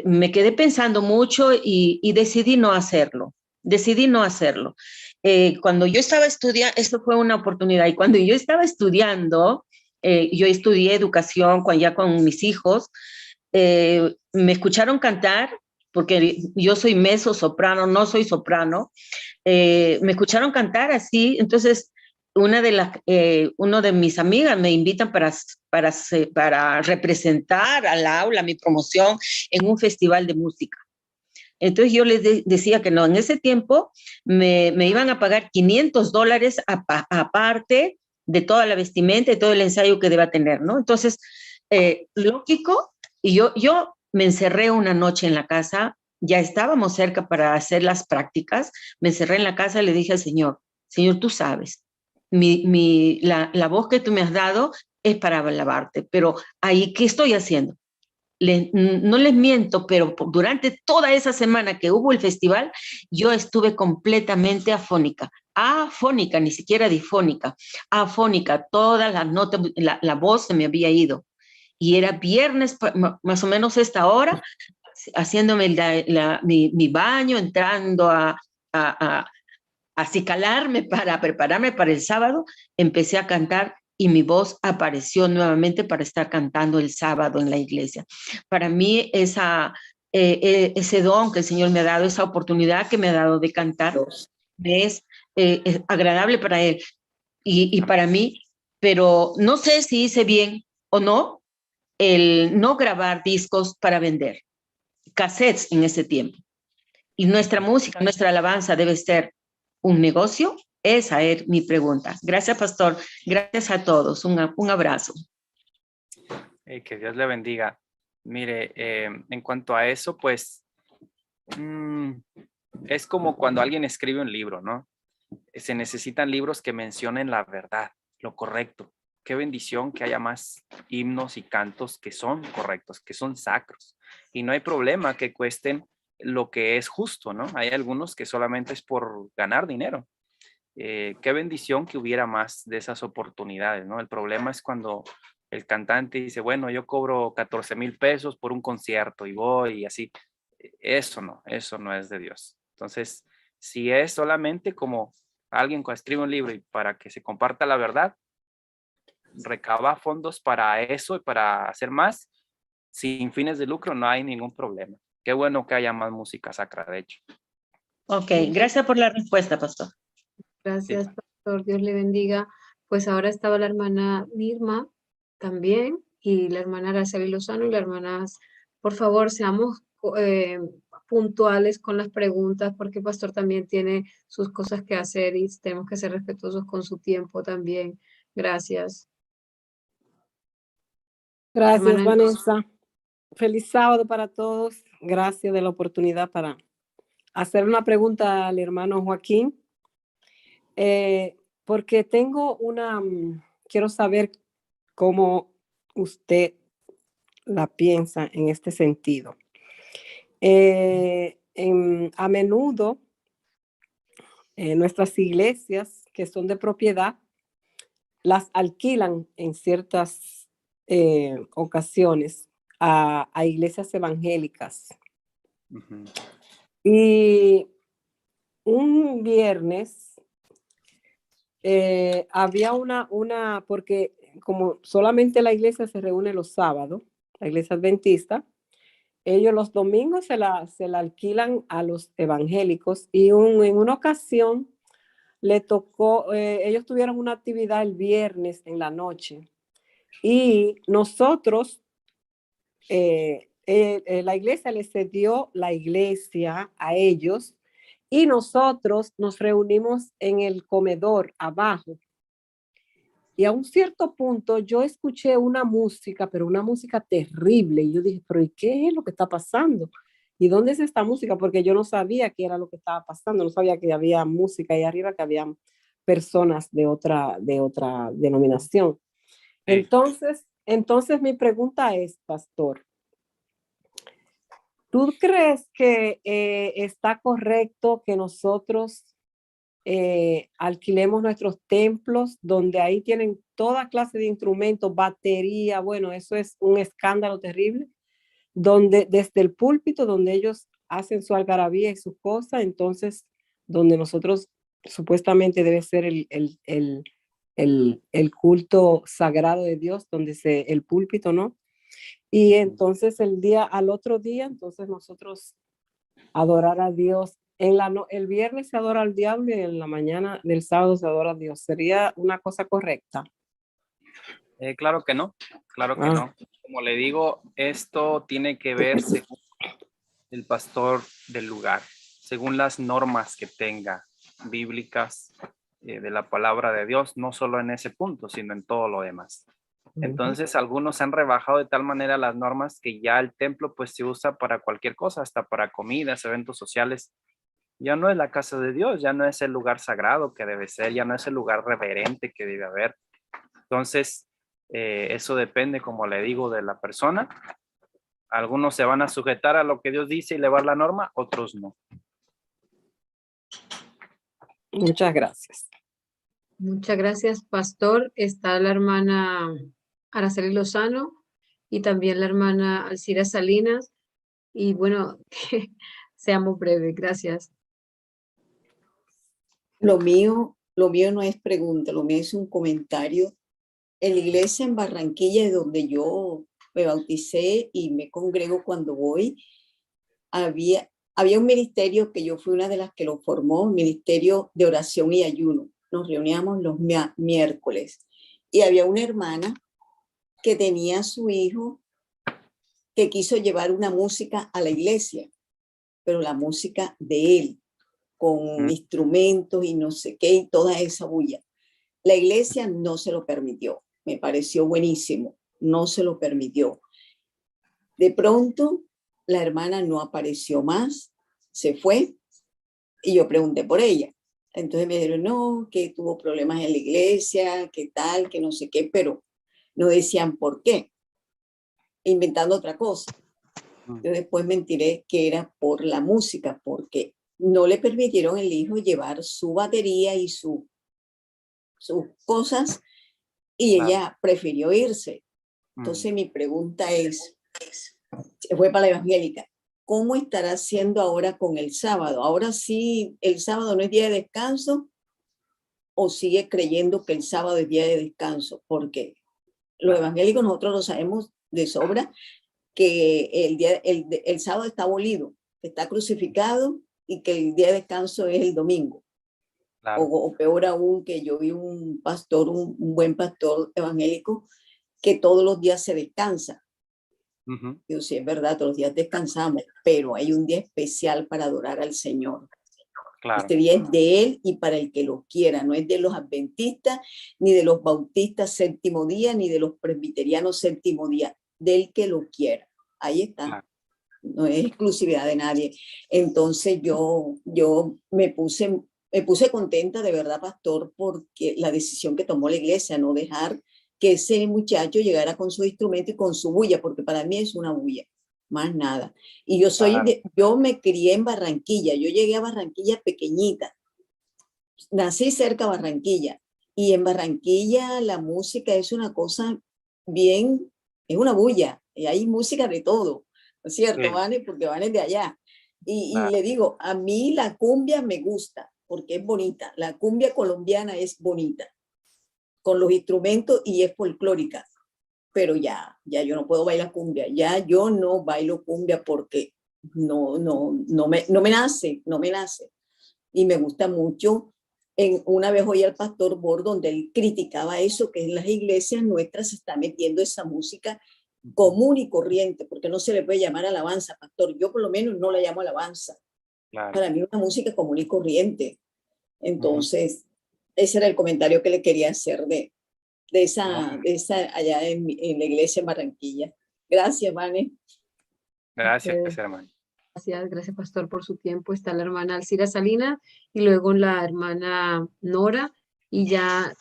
Me quedé pensando mucho y decidí no hacerlo. Cuando yo estaba estudiando, esto fue una oportunidad, y cuando yo estaba estudiando, yo estudié educación ya con mis hijos, me escucharon cantar, porque yo soy mezzo soprano, no soy soprano, me escucharon cantar así, entonces uno de mis amigas me invitan para representar al aula, mi promoción en un festival de música. Entonces yo les decía que no, en ese tiempo me iban a pagar $500 aparte de toda la vestimenta y todo el ensayo que deba tener, ¿no? Entonces, lógico, y yo me encerré una noche en la casa ya estábamos cerca para hacer las prácticas, me encerré en la casa y le dije al Señor, Señor, tú sabes, la voz que tú me has dado es para alabarte, pero ahí, ¿qué estoy haciendo? No les miento, pero durante toda esa semana que hubo el festival, yo estuve completamente afónica, ni siquiera difónica, afónica, todas las notas, la voz se me había ido. Y era viernes, más o menos esta hora, haciéndome mi baño, entrando a acicalarme para prepararme para el sábado, empecé a cantar y mi voz apareció nuevamente para estar cantando el sábado en la iglesia. Para mí ese don que el Señor me ha dado, esa oportunidad que me ha dado de cantar, es agradable para Él y para mí, pero no sé si hice bien o no el no grabar discos para vender, cassettes en ese tiempo. Y nuestra música, nuestra alabanza debe ser un negocio. Esa es mi pregunta. Gracias, pastor. Gracias a todos. Un abrazo. Que Dios le bendiga. Mire, en cuanto a eso, pues es como cuando alguien escribe un libro, ¿no? Se necesitan libros que mencionen la verdad, lo correcto. Qué bendición que haya más himnos y cantos que son correctos, que son sacros. Y no hay problema que cuesten lo que es justo, ¿no? Hay algunos que solamente es por ganar dinero. Qué bendición que hubiera más de esas oportunidades, ¿no? El problema es cuando el cantante dice, bueno, yo cobro 14,000 pesos por un concierto y voy y así. Eso no es de Dios. Entonces, si es solamente como alguien que escribe un libro y para que se comparta la verdad, recaba fondos para eso y para hacer más, sin fines de lucro, no hay ningún problema. Qué bueno que haya más música sacra, de hecho. Ok, gracias por la respuesta, pastor. Gracias, Sí. pastor. Dios le bendiga. Pues ahora estaba la hermana Mirma también y la hermana Araceli Lozano y la hermana, por favor, seamos puntuales con las preguntas porque el pastor también tiene sus cosas que hacer y tenemos que ser respetuosos con su tiempo también. Gracias. Gracias, Hermana, Vanessa. Feliz sábado para todos. Gracias de la oportunidad para hacer una pregunta al hermano Joaquín. Porque tengo quiero saber cómo usted la piensa en este sentido. A menudo, nuestras iglesias que son de propiedad, las alquilan en ciertas ocasiones a iglesias evangélicas. Uh-huh. Y un viernes había porque como solamente la iglesia se reúne los sábados, la iglesia adventista, ellos los domingos se la alquilan a los evangélicos y en una ocasión le tocó, ellos tuvieron una actividad el viernes en la noche y nosotros, la iglesia les cedió la iglesia a ellos y nosotros nos reunimos en el comedor abajo. Y a un cierto punto yo escuché una música, pero una música terrible. Y yo dije, pero ¿y qué es lo que está pasando? ¿Y dónde es esta música? Porque yo no sabía qué era lo que estaba pasando. No sabía que había música ahí arriba, que había personas de otra denominación. Sí. Entonces mi pregunta es, pastor, ¿tú crees que está correcto que nosotros alquilemos nuestros templos donde ahí tienen toda clase de instrumentos, batería? Bueno, eso es un escándalo terrible, donde desde el púlpito donde ellos hacen su algarabía y sus cosas, entonces donde nosotros supuestamente debe ser el culto sagrado de Dios, donde el púlpito, ¿no? Y entonces al otro día, entonces nosotros adorar a Dios. El viernes se adora al diablo y en la mañana del sábado se adora a Dios. ¿Sería una cosa correcta? Claro que no, claro que no. Como le digo, esto tiene que ver según el pastor del lugar, según las normas que tenga bíblicas de la palabra de Dios, no solo en ese punto, sino en todo lo demás. Entonces algunos han rebajado de tal manera las normas que ya el templo pues se usa para cualquier cosa, hasta para comidas, eventos sociales. Ya no es la casa de Dios, ya no es el lugar sagrado que debe ser, ya no es el lugar reverente que debe haber. Entonces, eso depende, como le digo, de la persona. Algunos se van a sujetar a lo que Dios dice y elevar la norma, otros no. Muchas gracias. Muchas gracias, pastor. Está la hermana Araceli Lozano y también la hermana Alcira Salinas. Y bueno, seamos breves. Gracias. Lo mío no es pregunta, lo mío es un comentario. En la iglesia en Barranquilla, donde yo me bauticé y me congrego cuando voy, había un ministerio que yo fui una de las que lo formó, un ministerio de oración y ayuno. Nos reuníamos los miércoles y había una hermana que tenía a su hijo que quiso llevar una música a la iglesia, pero la música de él, con instrumentos y no sé qué, y toda esa bulla. La iglesia no se lo permitió. Me pareció buenísimo. No se lo permitió. De pronto, la hermana no apareció más, se fue, y yo pregunté por ella. Entonces me dijeron, no, que tuvo problemas en la iglesia, que tal, que no sé qué, pero no decían por qué, inventando otra cosa. Yo después me enteré que era por la música, porque no le permitieron al hijo llevar su batería y sus cosas, y ella prefirió irse. Entonces mi pregunta es, se fue para la evangélica, ¿cómo estará haciendo ahora con el sábado? ¿Ahora sí el sábado no es día de descanso? ¿O sigue creyendo que el sábado es día de descanso? Porque los evangélicos nosotros lo sabemos de sobra, que el sábado está abolido, está crucificado, y que el día de descanso es el domingo. Claro. O peor aún, que yo vi un pastor, un buen pastor evangélico, que todos los días se descansa. Yo sí, es verdad, todos los días descansamos, pero hay un día especial para adorar al Señor. Claro. Este día es de Él y para el que lo quiera, no es de los adventistas, ni de los bautistas séptimo día, ni de los presbiterianos séptimo día, del que lo quiera. Ahí está. Claro. No es exclusividad de nadie. Entonces yo me puse contenta, de verdad, pastor, porque la decisión que tomó la iglesia, no dejar que ese muchacho llegara con su instrumento y con su bulla, porque para mí es una bulla, más nada. Y yo me crié en Barranquilla, yo llegué a Barranquilla pequeñita, nací cerca de Barranquilla, y en Barranquilla la música es una cosa bien, es una bulla, y hay música de todo, ¿no es cierto, sí. Vane? Porque Vane es de allá. Y le digo, a mí la cumbia me gusta, porque es bonita, la cumbia colombiana es bonita, con los instrumentos, y es folclórica, pero ya yo no puedo bailar cumbia, ya yo no bailo cumbia porque no me nace, y me gusta mucho. Una vez oí al pastor Bor, donde él criticaba eso, que en las iglesias nuestras se está metiendo esa música común y corriente, porque no se le puede llamar alabanza, pastor. Yo por lo menos no la llamo alabanza. Claro. Para mí es una música común y corriente. Entonces, ese era el comentario que le quería hacer de esa allá en la iglesia en Barranquilla. Gracias, Vane. Gracias, hermano. Gracias, pastor, por su tiempo. Está la hermana Alcira Salinas y luego la hermana Nora, y ya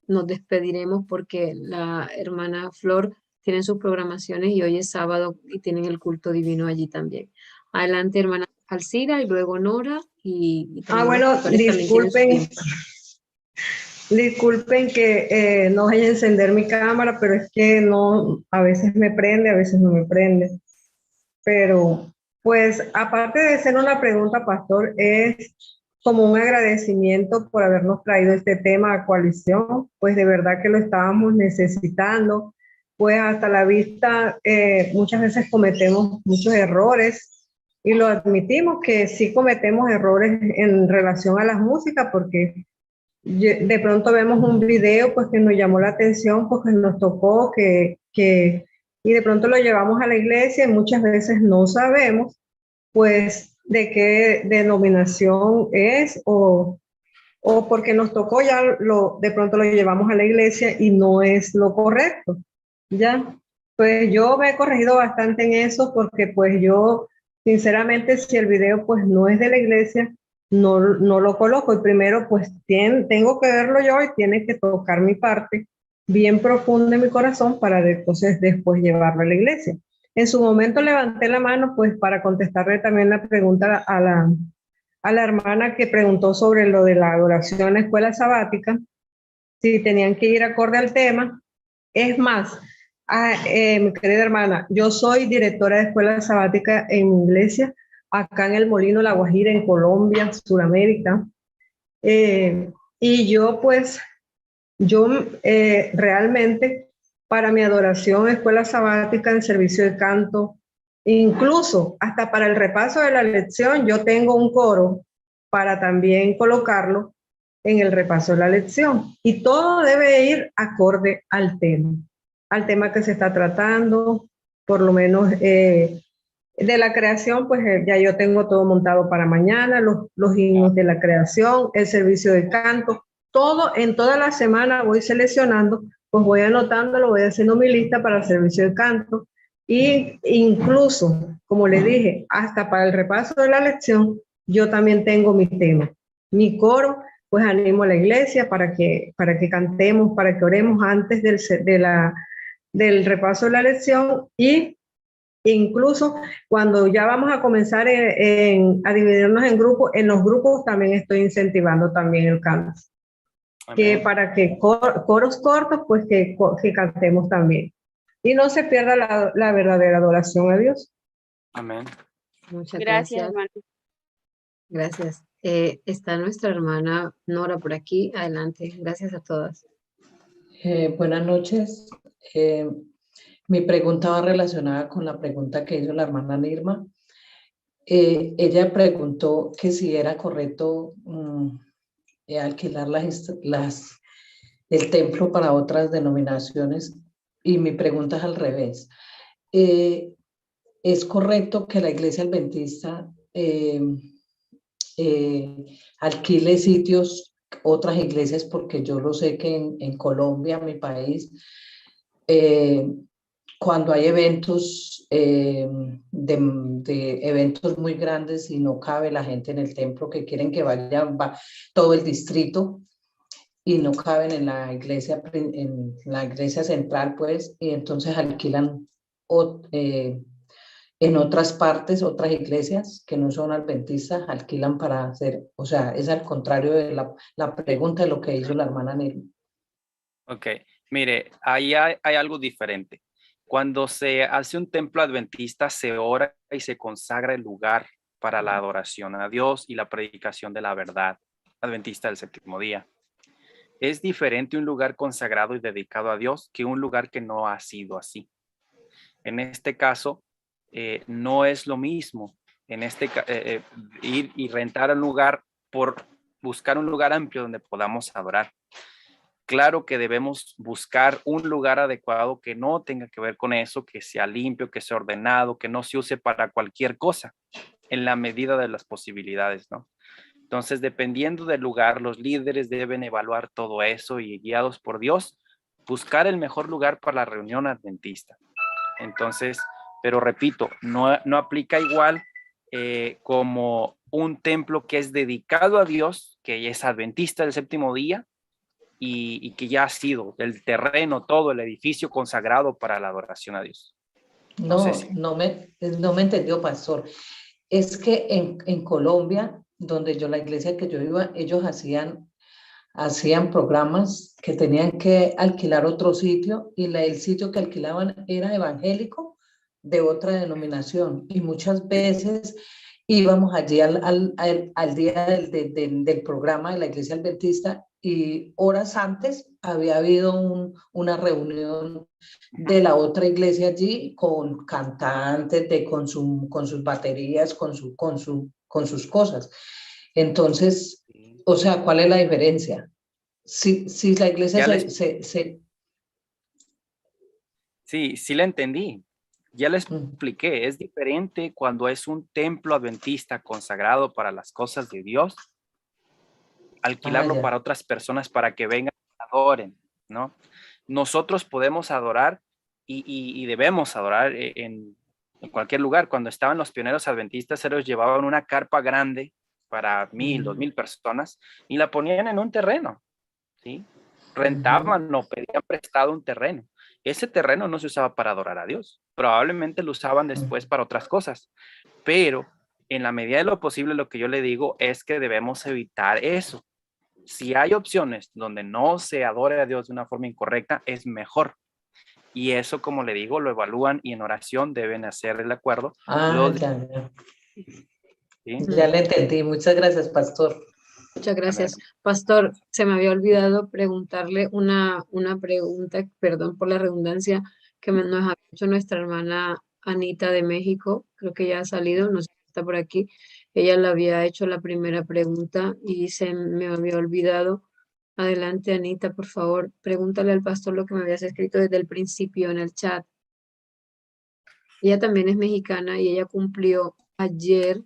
nos despediremos porque la hermana Flor tiene sus programaciones y hoy es sábado y tienen el culto divino allí también. Adelante, hermana Alcira, y luego Nora. Bueno, disculpen que no vaya a encender mi cámara, pero es que no, a veces me prende, a veces no me prende. Pero, pues, aparte de ser una pregunta, pastor, es como un agradecimiento por habernos traído este tema a coalición, pues de verdad que lo estábamos necesitando, pues hasta la vista muchas veces cometemos muchos errores, y lo admitimos que sí cometemos errores en relación a las músicas, porque de pronto vemos un video pues que nos llamó la atención, pues que nos tocó, y de pronto lo llevamos a la iglesia y muchas veces no sabemos pues de qué denominación es, o porque nos tocó de pronto lo llevamos a la iglesia y no es lo correcto. Ya, pues yo me he corregido bastante en eso porque pues yo, sinceramente, si el video pues no es de la iglesia, no lo coloco. Y primero pues tengo que verlo yo y tiene que tocar mi parte bien profunda en mi corazón para entonces después llevarlo a la iglesia. En su momento levanté la mano pues para contestarle también la pregunta a la hermana que preguntó sobre lo de la adoración en la escuela sabática, si tenían que ir acorde al tema. Es más, mi querida hermana, yo soy directora de escuela sabática en mi iglesia, acá en el Molino La Guajira, en Colombia, Sudamérica. Y yo pues, realmente para mi adoración, escuela sabática en servicio de canto, incluso hasta para el repaso de la lección, yo tengo un coro para también colocarlo en el repaso de la lección. Y todo debe ir acorde al tema que se está tratando, por lo menos de la creación, pues ya yo tengo todo montado para mañana, los himnos de la creación, el servicio de canto, todo en toda la semana voy seleccionando, pues voy anotándolo, voy haciendo mi lista para el servicio de canto y incluso, como le dije, hasta para el repaso de la lección, yo también tengo mi tema, mi coro, pues animo a la iglesia para que cantemos, para que oremos antes del repaso de la lección y incluso cuando ya vamos a comenzar a dividirnos en grupos, en los grupos también estoy incentivando también el canto. Que para que coros cortos, pues que cantemos también. Y no se pierda la verdadera adoración a Dios. Amén. Muchas Gracias, hermano. Gracias. Está nuestra hermana Nora por aquí. Adelante. Gracias a todas. Buenas noches. Mi pregunta va relacionada con la pregunta que hizo la hermana Nirma. Ella preguntó que si era correcto alquilar el templo para otras denominaciones, y mi pregunta es al revés. ¿Es correcto que la iglesia adventista alquile sitios, otras iglesias? Porque yo lo sé que en Colombia, mi país, cuando hay eventos de eventos muy grandes y no cabe la gente en el templo, que quieren que va todo el distrito y no caben en la iglesia central, pues, y entonces alquilan en otras partes, otras iglesias que no son adventistas, alquilan para hacer, o sea, es al contrario de la pregunta de lo que hizo la hermana Nirma. Ok, mire, ahí hay algo diferente. Cuando se hace un templo adventista, se ora y se consagra el lugar para la adoración a Dios y la predicación de la verdad adventista del séptimo día. Es diferente un lugar consagrado y dedicado a Dios que un lugar que no ha sido así. En este caso, no es lo mismo ir y rentar un lugar por buscar un lugar amplio donde podamos adorar. Claro que debemos buscar un lugar adecuado que no tenga que ver con eso, que sea limpio, que sea ordenado, que no se use para cualquier cosa, en la medida de las posibilidades, ¿no? Entonces, dependiendo del lugar, los líderes deben evaluar todo eso y, guiados por Dios, buscar el mejor lugar para la reunión adventista. Entonces, pero repito, no aplica igual como un templo que es dedicado a Dios, que es adventista del séptimo día, y que ya ha sido el terreno, todo el edificio consagrado para la adoración a Dios. No me entendió, pastor. Es que en Colombia, la iglesia que yo iba, ellos hacían programas que tenían que alquilar otro sitio, y el sitio que alquilaban era evangélico de otra denominación, y muchas veces íbamos allí al día del programa de la iglesia adventista, y horas antes había habido una reunión de la otra iglesia allí con cantantes, con sus baterías, con sus cosas. Entonces, o sea, ¿cuál es la diferencia? Si la iglesia Sí, la entendí. Ya les expliqué, es diferente cuando es un templo adventista consagrado para las cosas de Dios, alquilarlo para otras personas para que vengan y adoren, ¿no? Nosotros podemos adorar y debemos adorar en cualquier lugar. Cuando estaban los pioneros adventistas, ellos llevaban una carpa grande para 1,000, 2,000 personas y la ponían en un terreno, ¿sí? Rentaban o pedían prestado un terreno. Ese terreno no se usaba para adorar a Dios. Probablemente lo usaban después para otras cosas, pero en la medida de lo posible lo que yo le digo es que debemos evitar eso. Si hay opciones donde no se adore a Dios de una forma incorrecta, es mejor. Y eso, como le digo, lo evalúan y en oración deben hacer el acuerdo. Ya. ¿Sí? Ya le entendí. Muchas gracias, pastor. Muchas gracias. Pastor, se me había olvidado preguntarle una pregunta, perdón por la redundancia, que nos ha hecho nuestra hermana Anita de México. Creo que ya ha salido, no sé si está por aquí. Ella le había hecho la primera pregunta y se me había olvidado. Adelante, Anita, por favor, pregúntale al pastor lo que me habías escrito desde el principio en el chat. Ella también es mexicana y ella cumplió ayer.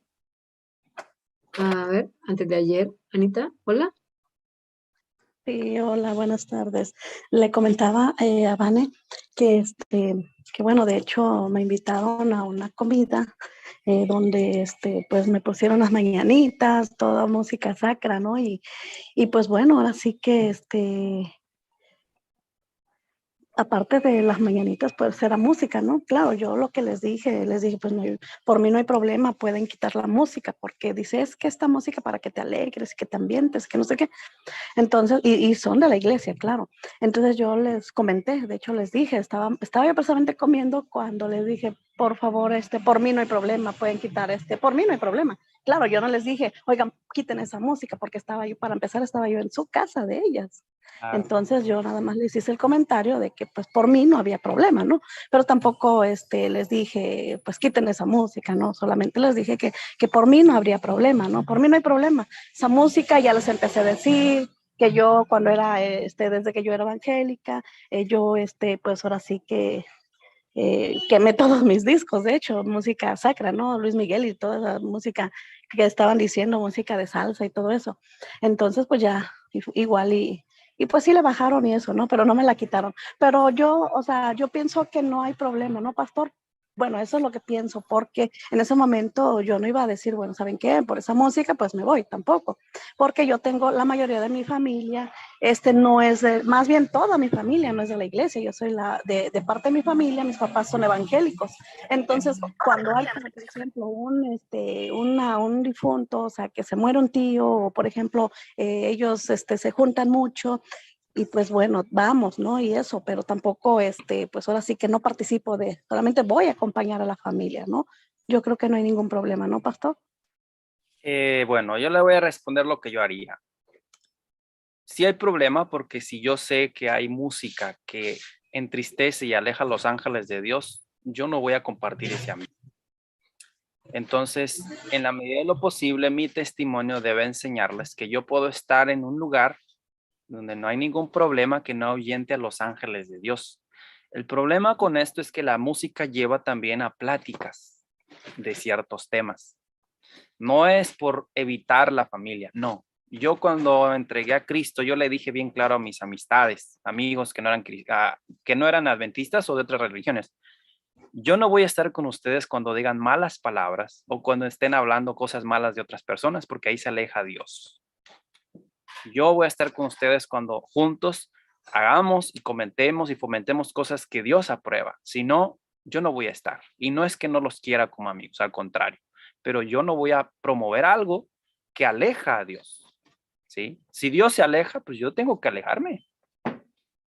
A ver, antes de ayer. Anita, hola. Sí, hola, buenas tardes. Le comentaba a Vane que bueno, de hecho me invitaron a una comida donde pues me pusieron las mañanitas, toda música sacra, ¿no? Y pues bueno, ahora sí que aparte de las mañanitas, pues era música, ¿no? Claro, yo lo que les dije, pues por mí no hay problema, pueden quitar la música, porque dice, es que esta música para que te alegres, que te ambientes, que no sé qué. Entonces, y son de la iglesia, claro. Entonces yo les comenté, de hecho les dije, estaba yo precisamente comiendo cuando les dije, por favor, por mí no hay problema, pueden quitar por mí no hay problema. Claro, yo no les dije, oigan, quiten esa música, porque para empezar, estaba yo en su casa de ellas. Entonces yo nada más les hice el comentario de que pues por mí no había problema, ¿no? Pero tampoco les dije, pues quiten esa música, ¿no? Solamente les dije que por mí no habría problema, ¿no? Por mí no hay problema. Esa música ya les empecé a decir que yo cuando era, desde que yo era evangélica, yo, pues ahora sí que quemé todos mis discos, de hecho, música sacra, ¿no? Luis Miguel y toda la música que estaban diciendo, música de salsa y todo eso. Entonces, pues ya, igual y pues sí le bajaron y eso, ¿no? Pero no me la quitaron. Pero yo, o sea, yo pienso que no hay problema, ¿no, pastor? Bueno, eso es lo que pienso, porque en ese momento yo no iba a decir, bueno, ¿saben qué? Por esa música, pues me voy, tampoco. Porque yo tengo la mayoría de mi familia, no es, más bien toda mi familia no es de la iglesia, yo soy de parte de mi familia, mis papás son evangélicos. Entonces, cuando hay, por ejemplo, un difunto, o sea, que se muere un tío, o por ejemplo, ellos se juntan mucho, y pues bueno, vamos, ¿no? Y eso, pero tampoco, pues ahora sí que no participo solamente voy a acompañar a la familia, ¿no? Yo creo que no hay ningún problema, ¿no, pastor? Bueno, yo le voy a responder lo que yo haría. Sí hay problema porque si yo sé que hay música que entristece y aleja a los ángeles de Dios, yo no voy a compartir ese ambiente. Entonces, en la medida de lo posible, mi testimonio debe enseñarles que yo puedo estar en un lugar donde no hay ningún problema que no ahuyente a los ángeles de Dios. El problema con esto es que la música lleva también a pláticas de ciertos temas. No es por evitar la familia, no. Yo cuando entregué a Cristo, yo le dije bien claro a mis amistades, amigos que no eran adventistas o de otras religiones, yo no voy a estar con ustedes cuando digan malas palabras o cuando estén hablando cosas malas de otras personas, porque ahí se aleja Dios. Yo voy a estar con ustedes cuando juntos hagamos y comentemos y fomentemos cosas que Dios aprueba. Si no, yo no voy a estar. Y no es que no los quiera como amigos, al contrario. Pero yo no voy a promover algo que aleja a Dios. ¿Sí? Si Dios se aleja, pues yo tengo que alejarme.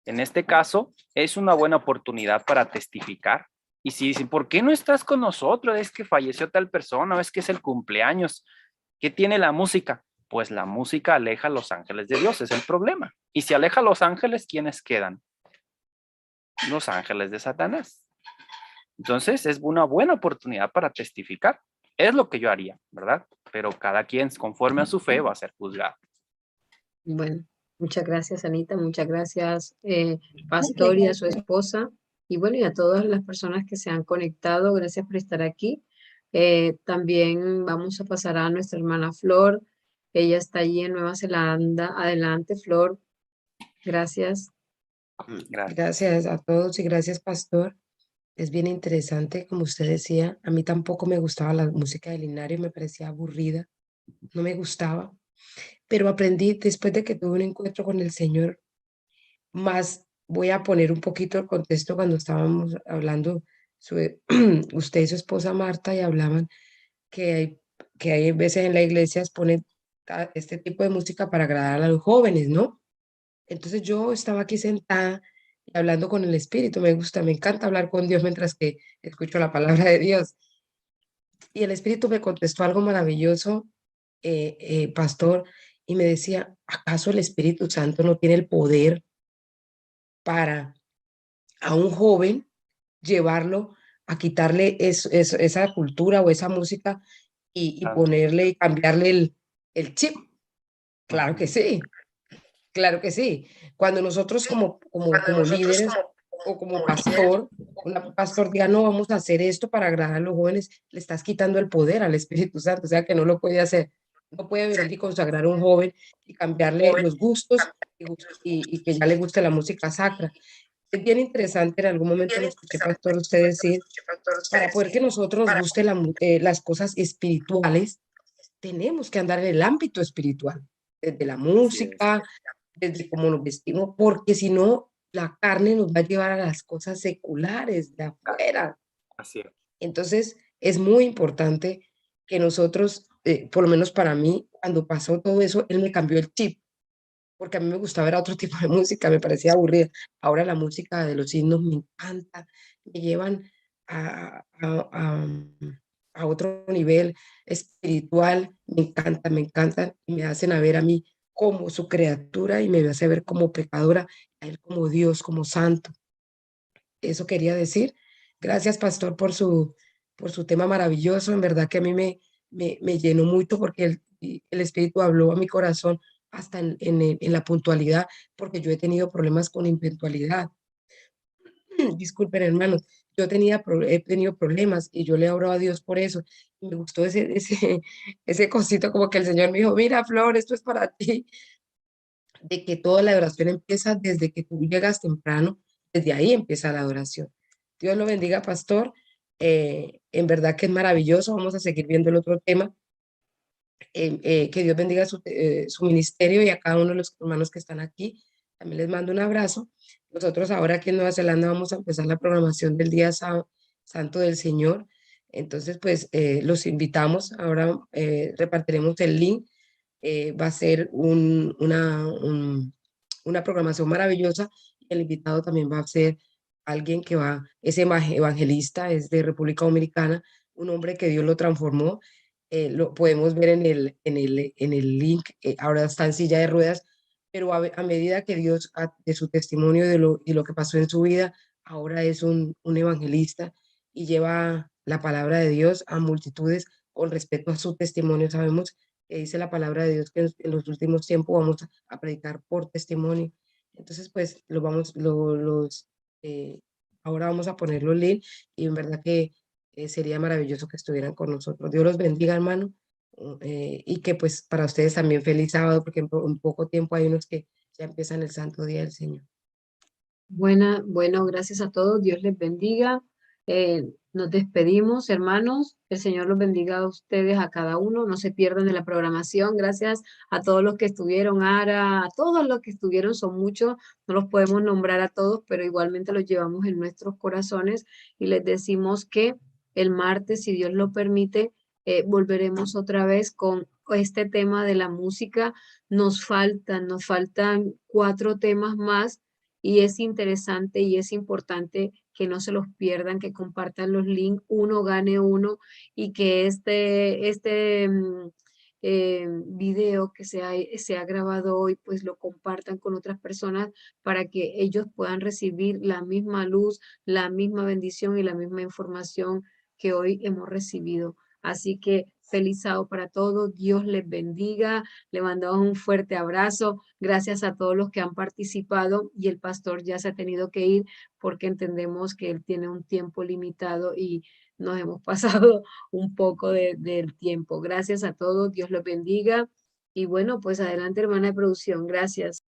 En este caso, es una buena oportunidad para testificar. Y si dicen, ¿por qué no estás con nosotros? Es que falleció tal persona, o es que es el cumpleaños. ¿Qué tiene la música? Pues la música aleja a los ángeles de Dios, es el problema. Y si aleja a los ángeles, ¿quiénes quedan? Los ángeles de Satanás. Entonces, es una buena oportunidad para testificar. Es lo que yo haría, ¿verdad? Pero cada quien, conforme a su fe, va a ser juzgado. Bueno, muchas gracias, Anita. Muchas gracias, Pastor, y a su esposa. Y bueno, y a todas las personas que se han conectado. Gracias por estar aquí. También vamos a pasar a nuestra hermana Flor. Ella está allí en Nueva Zelanda. Adelante, Flor. Gracias. Gracias. Gracias a todos y gracias, pastor. Es bien interesante, como usted decía, a mí tampoco me gustaba la música de Linario, me parecía aburrida, no me gustaba, pero aprendí después de que tuve un encuentro con el Señor, más voy a poner un poquito el contexto cuando estábamos hablando, usted y su esposa Marta, y hablaban que hay, que hay veces en la iglesia ponen este tipo de música para agradar a los jóvenes, ¿no? Entonces yo estaba aquí sentada y hablando con el Espíritu, me gusta, me encanta hablar con Dios mientras que escucho la palabra de Dios. Y el Espíritu me contestó algo maravilloso, pastor, y me decía, ¿acaso el Espíritu Santo no tiene el poder para a un joven llevarlo a quitarle esa cultura o esa música y ponerle y cambiarle el chip? Claro que sí. Claro que sí. Cuando nosotros como líderes o como pastor, un pastor diga, no, vamos a hacer esto para agradar a los jóvenes, le estás quitando el poder al Espíritu Santo, o sea que no lo puede hacer. No puede venir y consagrar a un joven y cambiarle los gustos y que ya le guste la música sacra. Es bien interesante, en algún momento lo escuché, pastor, usted decir, para poder que nosotros nos guste las cosas espirituales, tenemos que andar en el ámbito espiritual, desde la música, desde cómo nos vestimos, porque si no, la carne nos va a llevar a las cosas seculares de afuera. Así es. Entonces, es muy importante que nosotros, por lo menos para mí, cuando pasó todo eso, él me cambió el chip, porque a mí me gustaba ver otro tipo de música, me parecía aburrida. Ahora la música de los himnos me encanta, me llevan a, a, a, a otro nivel espiritual, me encantan y me hacen a ver a mí como su criatura y me hace ver como pecadora, a él como Dios, como santo. Eso quería decir. Gracias, pastor, por su tema maravilloso. En verdad que a mí me llenó mucho porque el Espíritu habló a mi corazón hasta en la puntualidad, porque yo he tenido problemas con impuntualidad. Disculpen, hermanos, he tenido problemas y yo le he orado a Dios por eso. Y me gustó ese cosito, como que el Señor me dijo, mira, Flor, esto es para ti, de que toda la adoración empieza desde que tú llegas temprano, desde ahí empieza la adoración. Dios lo bendiga, pastor. En verdad que es maravilloso. Vamos a seguir viendo el otro tema. Que Dios bendiga su ministerio y a cada uno de los hermanos que están aquí. También les mando un abrazo. Nosotros ahora aquí en Nueva Zelanda vamos a empezar la programación del Día Santo del Señor. Entonces, pues los invitamos. Ahora repartiremos el link. Va a ser una programación maravillosa. El invitado también va a ser alguien que es evangelista, es de República Dominicana, un hombre que Dios lo transformó. Lo podemos ver en el link, ahora está en silla de ruedas, pero a medida que Dios, de su testimonio y lo que pasó en su vida, ahora es un evangelista y lleva la palabra de Dios a multitudes con respecto a su testimonio. Sabemos que dice la palabra de Dios que en los últimos tiempos vamos a predicar por testimonio. Entonces, pues, ahora vamos a ponerlo en link y en verdad que sería maravilloso que estuvieran con nosotros. Dios los bendiga, hermano, y que pues para ustedes también feliz sábado, porque en poco tiempo hay unos que ya empiezan el Santo Día del Señor. Bueno, gracias a todos. Dios les bendiga. Nos despedimos, hermanos. El Señor los bendiga a ustedes, a cada uno. No se pierdan de la programación. Gracias a todos los que estuvieron, Ara, a todos los que estuvieron, son muchos. No los podemos nombrar a todos, pero igualmente los llevamos en nuestros corazones y les decimos que el martes, si Dios lo permite, volveremos otra vez con este tema de la música. Nos faltan 4 temas más. Y es interesante y es importante que no se los pierdan, que compartan los links, uno gane uno, y que este video que se ha grabado hoy, pues lo compartan con otras personas para que ellos puedan recibir la misma luz, la misma bendición y la misma información que hoy hemos recibido. Así que feliz sábado para todos, Dios les bendiga, le mandamos un fuerte abrazo, gracias a todos los que han participado y el pastor ya se ha tenido que ir porque entendemos que él tiene un tiempo limitado y nos hemos pasado un poco del tiempo. Gracias a todos, Dios los bendiga y bueno, pues adelante hermana de producción, gracias.